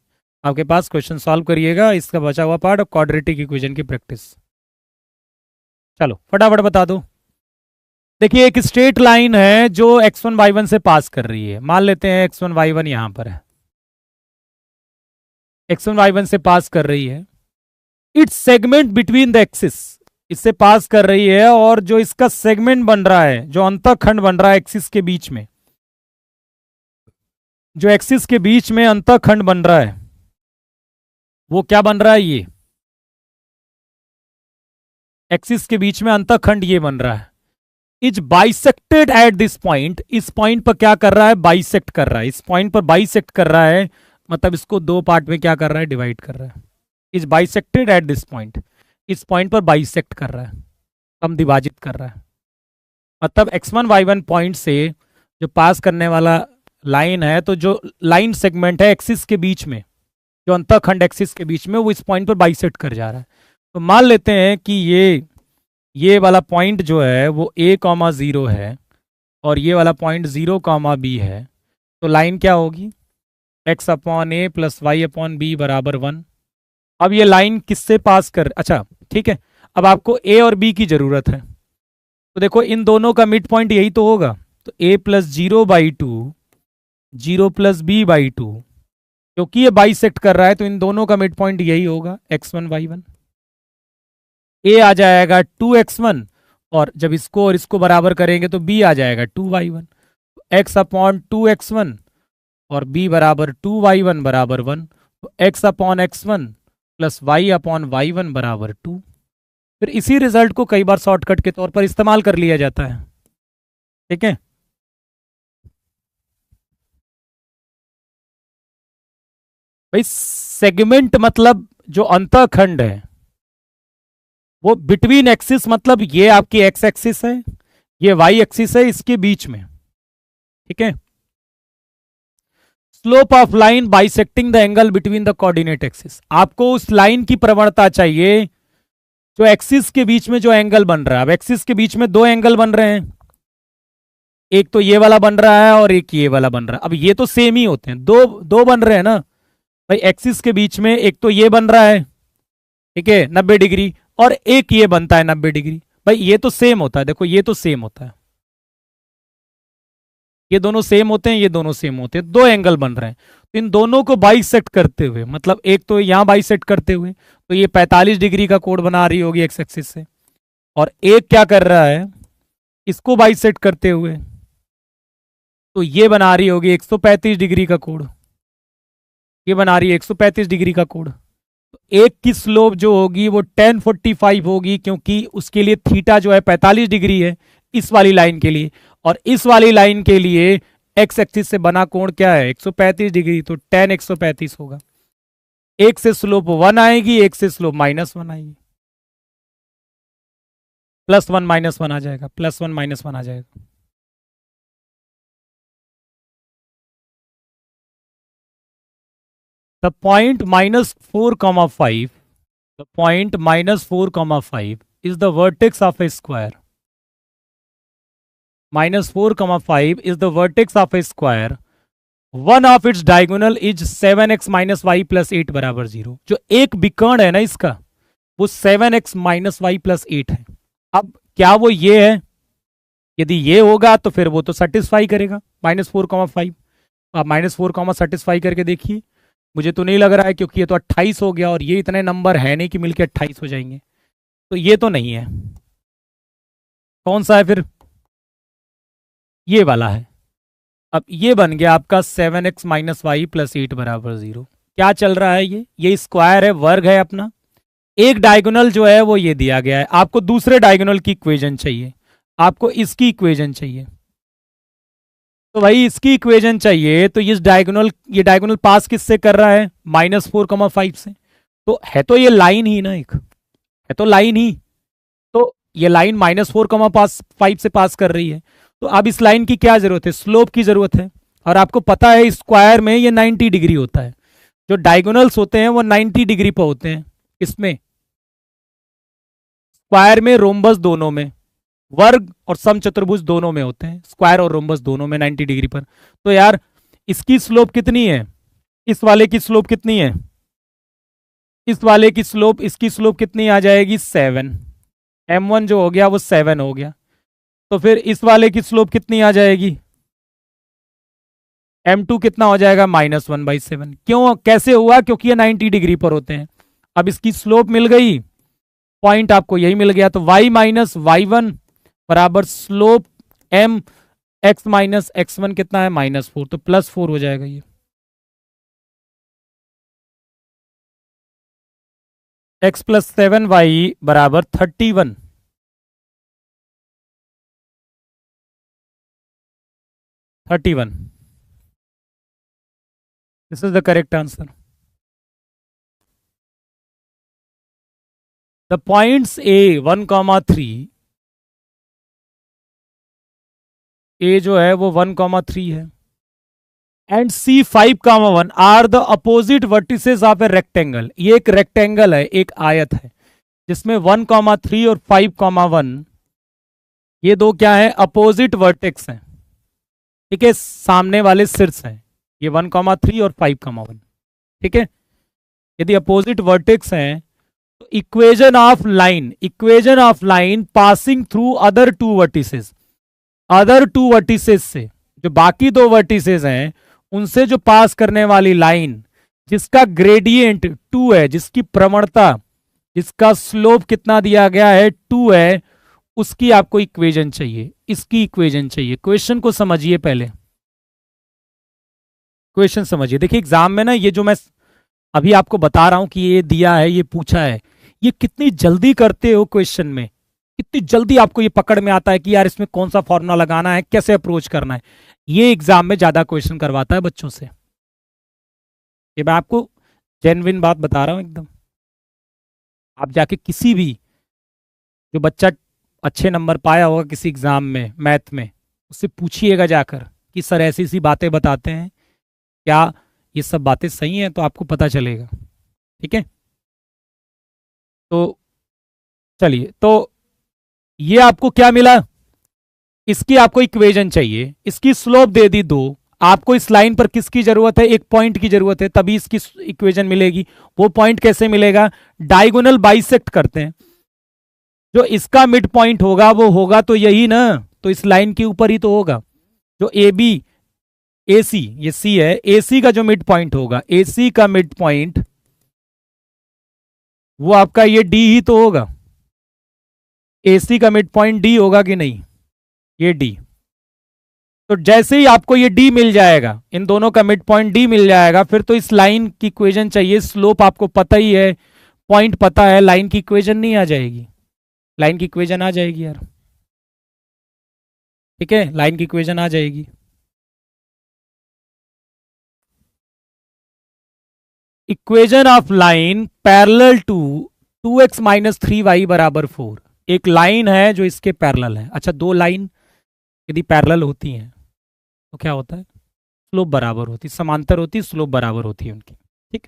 आपके पास, क्वेश्चन सॉल्व करिएगा, इसका बचा हुआ पार्ट और क्वाड्रेटिक इक्वेशन की प्रैक्टिस। चलो फटाफट बता दो। देखिए एक स्ट्रेट लाइन है जो x1 y1 से पास कर रही है, मान लेते हैं x1 y1 यहां पर है, x1 y1 से पास कर रही है, it's segment between the axis, इससे पास कर रही है, और जो इसका सेगमेंट बन रहा है, जो अंतःखंड बन रहा है एक्सिस के बीच में, जो एक्सिस के बीच में अंतःखंड बन रहा है वो क्या बन रहा है, ये एक्सिस के बीच में अंतःखंड ये बन रहा है, is bisected at this point, इस पॉइंट पर क्या कर रहा है, बाइसेक्ट कर रहा है, इस पॉइंट पर बाइसेक्ट कर रहा है, मतलब इसको दो पार्ट में क्या कर रहा है, डिवाइड कर रहा है, is bisected at this point, इस पॉइंट पर बाइसेक्ट कर रहा है, कम विभाजित कर रहा है, मतलब x1 y1 पॉइंट से जो पास करने वाला लाइन है, तो जो लाइन सेगमेंट है एक्सिस के बीच में, जो अंतःखंड एक्सिस के बीच में, वो इस पॉइंट पर बाइसेक्ट कर जा रहा है। तो मान लेते हैं कि ये वाला पॉइंट जो है वो a,0 है और ये वाला पॉइंट 0,b है, तो लाइन क्या होगी, x/a प्लस y/b बराबर 1। अब ये लाइन किससे पास कर, अच्छा ठीक है, अब आपको a और b की जरूरत है, तो देखो इन दोनों का मिड पॉइंट यही तो होगा, तो a प्लस 0/2 0 प्लस b/2, क्योंकि ये बाइसेक्ट कर रहा है तो इन दोनों का मिड पॉइंट यही होगा x1 y1। a आ जाएगा 2x1 और जब इसको और इसको बराबर करेंगे तो b आ जाएगा 2y1, x/2x1 और b बराबर 2y1 बराबर 1, तो x/x1 प्लस y/y1 बराबर 2। फिर इसी रिजल्ट को कई बार शॉर्टकट के तौर पर इस्तेमाल कर लिया जाता है। ठीक है, भाई सेगमेंट मतलब जो अंतःखंड है वो बिटवीन एक्सिस, मतलब ये आपकी एक्स एक्सिस है, ये वाई एक्सिस है इसके बीच में, ठीक है। Slope of line bisecting the angle between the coordinate axis, आपको उस लाइन की प्रवणता चाहिए जो एक्सिस के बीच में जो एंगल बन रहा है। अब एक्सिस के बीच में दो एंगल बन रहे हैं, एक तो ये वाला बन रहा है और एक ये वाला बन रहा है। अब ये तो सेम ही होते हैं, दो दो बन रहे हैं ना भाई। एक्सिस के बीच में एक तो ये बन रहा है, ठीक है, 90 डिग्री, और एक ये बनता है 90 डिग्री। भाई ये तो सेम होता है, देखो ये तो सेम होता है, ये दोनों सेम होते हैं, ये दोनों सेम होते हैं, दो एंगल बन रहे हैं। तो इन दोनों को बाइसेक्ट करते हुए, मतलब एक तो यहां बाइसेक्ट करते हुए, तो ये 45 डिग्री का कोण बना रही होगी एक्स एक्सिस से, और एक क्या कर रहा है, इसको बाइसेक्ट करते हुए, तो ये बना रही होगी 135 डिग्री का कोण, ये बना रही है 135 डिग्री का कोण। तो एक की स्लोप जो होगी वो 1045 होगी, क्योंकि उसके लिए थीटा जो है 45 डिग्री है इस वाली लाइन के लिए, और इस वाली लाइन के लिए एक्स एक्सिस से बना कोण क्या है 135 डिग्री, तो 10 135 होगा। एक से स्लोप 1 आएगी, एक से स्लोप -1 आएगी, +1 -1 आ जाएगा, +1 -1 आ जाएगा। The point -4, the point -4, is the vertex of a square. -4, is the vertex of a square. One of its diagonal is 7x - y + 8 = 0. जो एक विकर्ण है ना इसका, वो 7x - y + 8 है। अब क्या वो ये है? यदि ये होगा तो फिर वो तो सेटिस्फाई करेगा -4, आप -4, सेटिस्फाई करके देखिए। मुझे तो नहीं लग रहा है, क्योंकि ये तो 28 हो गया और ये इतने नंबर है नहीं कि मिलके 28 हो जाएंगे, तो ये तो नहीं है। कौन सा है फिर? ये वाला है। अब ये बन गया आपका 7x - y + 8 = 0। क्या चल रहा है? ये स्क्वायर है, वर्ग है अपना। एक डायगोनल जो है वो ये दिया गया है, आपको दूसरे डायगोनल की इक्वेशन चाहिए, आपको इसकी इक्वेशन चाहिए। तो भाई इसकी इक्वेशन चाहिए, तो ये डायगोनल पास किससे कर रहा है? -4, 5 से। तो है तो ये लाइन ही ना, एक है तो लाइन ही। तो ये लाइन -4, 5 से पास कर रही है। तो अब इस लाइन की क्या जरूरत है? स्लोप की जरूरत है। और आपको पता है स्क्वायर में ये 90 डिग्री होता है, जो डायगोनल्स होते हैं वो 90 डिग्री पर होते हैं। इसमें स्क्वायर में, रोम्बस दोनों में, वर्ग और समचतुर्भुज दोनों में होते हैं, स्क्वायर और रोम्बस दोनों में 90 डिग्री पर। तो यार इसकी स्लोप कितनी है? इस वाले की स्लोप कितनी है? इस वाले की स्लोप, इसकी स्लोप कितनी आ जाएगी? 7। m1 जो हो गया वो 7 हो गया। तो फिर इस वाले की स्लोप कितनी आ जाएगी? m2 कितना हो जाएगा? -1/7। क्यों, कैसे हुआ? क्योंकि ये 90 डिग्री पर होते हैं। अब इसकी स्लोप मिल गई, पॉइंट आपको यही मिल गया। तो y - y1 बराबर स्लोप m x - x1 कितना है? -4, तो +4 हो जाएगा ये। x + 7y बराबर 31। 31, this is the correct answer. The points A 1, 3, A जो है वो 1, 3 है, and C 5, 1 are the opposite vertices of a rectangle. ये एक रेक्टेंगल है, एक आयत है, जिसमें 1, 3 और 5, 1 ये दो क्या है? अपोजिट वर्टेक्स हैं, ठीक है, सामने वाले शीर्ष हैं। ये 1, 3 और 5, 1, ठीक है। यदि अपोजिट वर्टेक्स हैं तो equation of line passing through other two vertices से, जो बाकी दो वर्टिसेस हैं उनसे जो पास करने वाली लाइन, जिसका ग्रेडियंट 2 है, जिसकी प्रवणता, जिसका स्लोप कितना दिया गया है? 2 है, उसकी आपको इक्वेशन चाहिए, इसकी इक्वेशन चाहिए। क्वेश्चन को समझिए, पहले क्वेश्चन समझिए। देखिए एग्जाम में ना, ये जो मैं अभी आपको बता रहा हूं कि ये दिया है, ये पूछा है, ये कितनी जल्दी करते हो क्वेश्चन में, कितनी जल्दी आपको ये पकड़ में आता है कि यार इसमें कौन सा फॉर्मूला लगाना है, कैसे अप्रोच करना है। ये एग्जाम में ज्यादा क्वेश्चन करवाता है बच्चों से। ये मैं आपको जेन्युइन बात बता रहा हूं एकदम। आप जाके किसी भी, जो बच्चा अच्छे नंबर पाया होगा किसी एग्जाम में मैथ में, उससे पूछिएगा जाकर कि सर ऐसी ऐसी बातें बताते हैं, क्या ये सब बातें सही हैं, तो आपको पता चलेगा। ठीक है, तो चलिए, तो ये आपको क्या मिला, इसकी आपको इक्वेशन चाहिए, इसकी स्लोप दे दी 2, आपको इस लाइन पर किसकी जरूरत है, एक पॉइंट की जरूरत है, तभी इसकी इक्वेशन मिलेगी। वो पॉइंट कैसे मिलेगा, डायगोनल बाइसेक्ट करते हैं, जो इसका मिड पॉइंट होगा वो होगा तो यही ना, तो इस लाइन के ऊपर ही तो होगा, जो ए बी ए सी, ये सी है, ए सी का जो मिड पॉइंट होगा, ए सी का मिड पॉइंट वो आपका ये डी ही तो होगा, ए सी का मिड पॉइंट डी होगा कि नहीं, ये डी। तो जैसे ही आपको ये डी मिल जाएगा, इन दोनों का मिड पॉइंट डी मिल जाएगा, फिर तो इस लाइन की इक्वेशन चाहिए, स्लोप आपको पता ही है, पॉइंट पता है, लाइन की इक्वेशन नहीं आ जाएगी, लाइन की इक्वेशन आ जाएगी यार। ठीक है, लाइन की इक्वेशन आ जाएगी। Equation of line parallel to 2x minus 3y बराबर 4। एक लाइन है जो इसके पैरेलल है। अच्छा, दो लाइन यदि पैरेलल होती हैं तो क्या होता है, स्लोप बराबर होती, समांतर होती, स्लोप बराबर होती है उनकी। ठीक,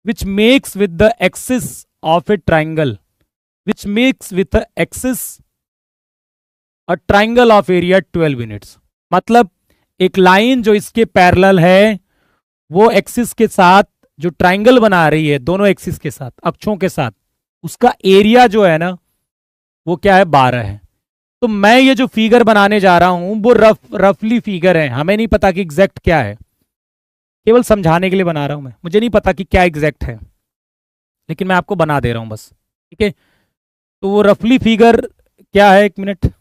which makes with the axis of A triangle, which makes with the axis a triangle of area 12 units. मतलब एक लाइन जो इसके पैरेलल है, वो एक्सिस के साथ जो ट्राइंगल बना रही है, दोनों एक्सिस के साथ, अक्षों के साथ, उसका एरिया जो है ना वो क्या है, 12 है। तो मैं ये जो फिगर बनाने जा रहा हूं वो रफली फिगर है, हमें नहीं पता कि एग्जैक्ट क्या है, केवल समझाने के लिए बना रहा हूं मैं, मुझे नहीं पता कि क्या एग्जैक्ट है, लेकिन मैं आपको बना दे रहा हूं बस। ठीक है, तो वो रफली फिगर क्या है, एक मिनट।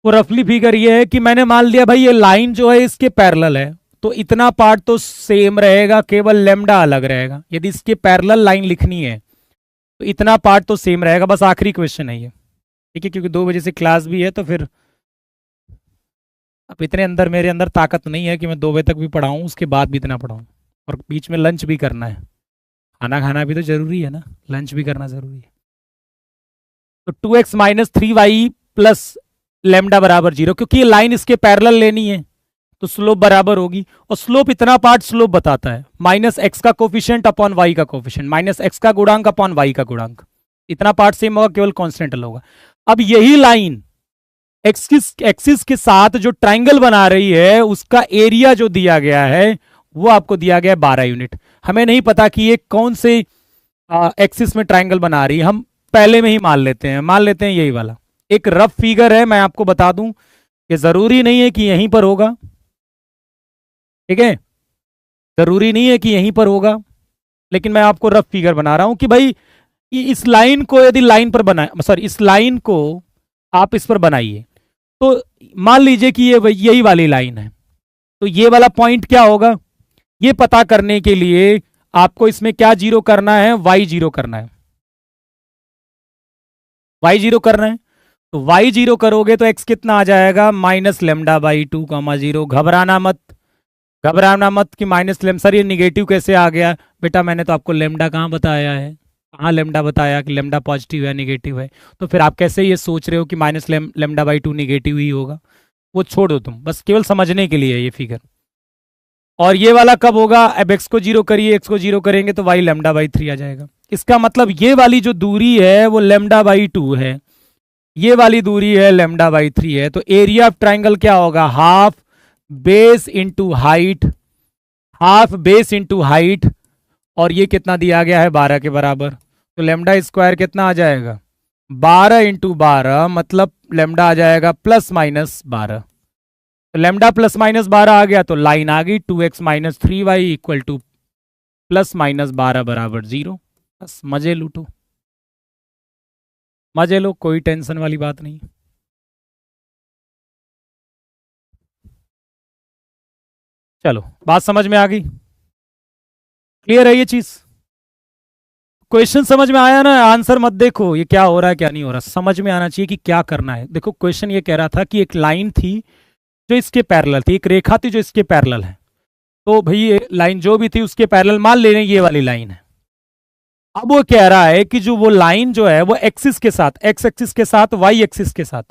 वो रफली फिगर ये है कि मैंने मान लिया भाई ये लाइन जो है इसके पैरेलल है, तो इतना पार्ट तो सेम रहेगा, केवल लेमडा अलग रहेगा। यदि इसके पैरेलल लाइन लिखनी है तो इतना पार्ट तो सेम रहेगा। बस आखिरी क्वेश्चन है ये। ठीक है, क्योंकि 2 बजे से क्लास भी है, तो फिर अब इतने अंदर मेरे अंदर ताकत नहीं है कि मैं 2 बजे तक भी पढ़ाऊँ, उसके बाद भी इतना पढ़ाऊँ, और बीच में लंच भी करना है, खाना खाना भी तो जरूरी है ना, लंच भी करना जरूरी है। तो 2x minus 3y plus lambda बराबर 0, क्योंकि ये लाइन इसके पैरेलल लेनी है तो स्लोप बराबर होगी, और स्लोप इतना पार्ट स्लोप बताता है, माइनस एक्स का कोफिशिएंट अपॉन वाई का कोफिशिएंट, माइनस एक्स का गुणांक अपॉन वाई का गुणांक, इतना पार्ट सेम होगा, केवल कांस्टेंट अलग होगा। अब यही लाइन एक्सिस के साथ जो ट्राइंगल बना रही है, उसका एरिया जो दिया गया है वो आपको दिया गया है 12 यूनिट। हमें नहीं पता कि ये कौन से एक्सिस में ट्राइंगल बना रही है, हम पहले में ही मान लेते हैं यही वाला। एक रफ फिगर है, मैं आपको बता दूं कि जरूरी नहीं है कि यहीं पर होगा। ठीक है, जरूरी नहीं है कि यहीं पर होगा, लेकिन मैं आपको रफ फिगर बना रहा हूं कि भाई इस लाइन को यदि लाइन पर बना, सॉरी, इस लाइन को आप इस पर बनाइए, तो मान लीजिए कि ये यही वाली लाइन है, तो ये वाला पॉइंट क्या होगा, ये पता करने के लिए आपको इसमें क्या जीरो करना है, वाई जीरो करना है, वाई जीरो करना है। तो वाई जीरो करोगे तो एक्स कितना आ जाएगा, माइनस लेमडा बाई 2, 0। घबराना मत, घबराना मत कि माइनस लेम, सर ये निगेटिव कैसे आ गया, बेटा मैंने तो आपको लेमडा कहाँ बताया है, कहाँ लेमडा बताया कि लेमडा पॉजिटिव है निगेटिव है, तो फिर आप कैसे ये सोच रहे हो कि माइनस लेमडा बाई 2 निगेटिव ही होगा। वो छोड़ दो तुम, बस केवल समझने के लिए ये फिगर। और ये वाला कब होगा, अब एक्स को जीरो करिए, एक्स को जीरो करेंगे तो वाई लेमडा बाई 3 आ जाएगा। इसका मतलब ये वाली जो दूरी है वो लेमडा बाई 2 है, ये वाली दूरी है लेमडा बाई 3 है। तो एरिया ऑफ ट्राइंगल क्या होगा, half base into height, half base into height, और ये कितना दिया गया है, 12 के बराबर। तो लेमडा स्क्वायर कितना आ जाएगा, 12 इंटू 12, मतलब लेमडा आ जाएगा प्लस माइनस 12। तो लेमडा प्लस माइनस 12 आ गया, तो लाइन आ गई 2x minus 3y equal two plus minus 12 बराबर 0। बस मजे लूटो, मजे लो, कोई टेंशन वाली बात नहीं। चलो, बात समझ में आ गई, क्लियर है ये चीज। क्वेश्चन समझ में आया ना, आंसर मत देखो ये क्या हो रहा है क्या नहीं हो रहा, समझ में आना चाहिए कि क्या करना है। देखो क्वेश्चन ये कह रहा था कि एक लाइन थी जो इसके पैरेलल थी, एक रेखा थी जो इसके पैरेलल है, तो भाई ये लाइन जो भी थी उसके पैरेलल मान ले रहे हैं ये वाली लाइन है। अब वो कह रहा है कि जो वो लाइन जो है वो एक्सिस के साथ, एक्स एक्सिस के साथ, वाई एक्सिस के साथ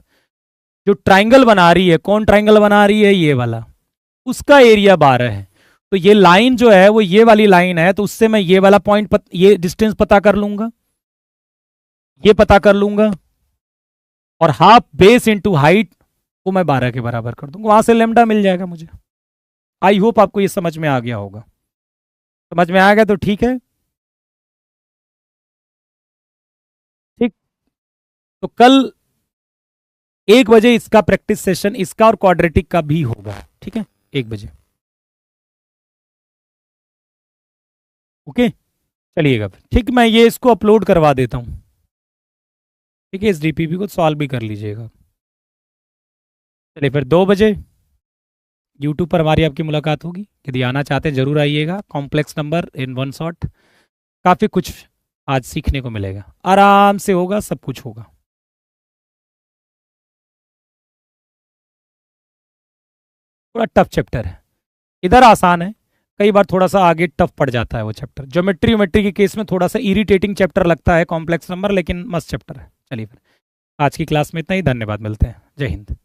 जो ट्राइंगल बना रही है, कौन ट्राइंगल बना रही है, ये वाला, उसका एरिया 12 है। तो ये लाइन जो है वो ये वाली लाइन है, तो उससे मैं ये वाला पॉइंट ये डिस्टेंस पता कर लूंगा, ये पता कर लूंगा, और हाफ बेस इंटू हाइट को मैं 12 के बराबर कर दूंगा, वहां से लेमडा मिल जाएगा मुझे। आई होप आपको ये समझ में आ गया होगा। समझ में आ गया तो ठीक है। ठीक, तो कल 1 बजे इसका प्रैक्टिस सेशन, इसका और क्वाड्रेटिक का भी होगा, ठीक है, 1 बजे। ओके, चलिएगा फिर, ठीक, मैं ये इसको अपलोड करवा देता हूँ, ठीक है, इस डीपीपी को सॉल्व भी कर लीजिएगा। चलिए फिर 2 बजे यूट्यूब पर हमारी आपकी मुलाकात होगी। यदि आना चाहते हैं जरूर आइएगा। Complex number in one shot, काफ़ी कुछ आज सीखने को मिलेगा, आराम से होगा, सब कुछ होगा। थोड़ा टफ चैप्टर है, इधर आसान है, कई बार थोड़ा सा आगे टफ पड़ जाता है वो चैप्टर। ज्योमेट्री व्योमेट्री के केस में थोड़ा सा इरिटेटिंग चैप्टर लगता है कॉम्प्लेक्स नंबर, लेकिन मस्त चैप्टर है। चलिए फिर आज की क्लास में इतना ही, धन्यवाद, मिलते हैं, जय हिंद।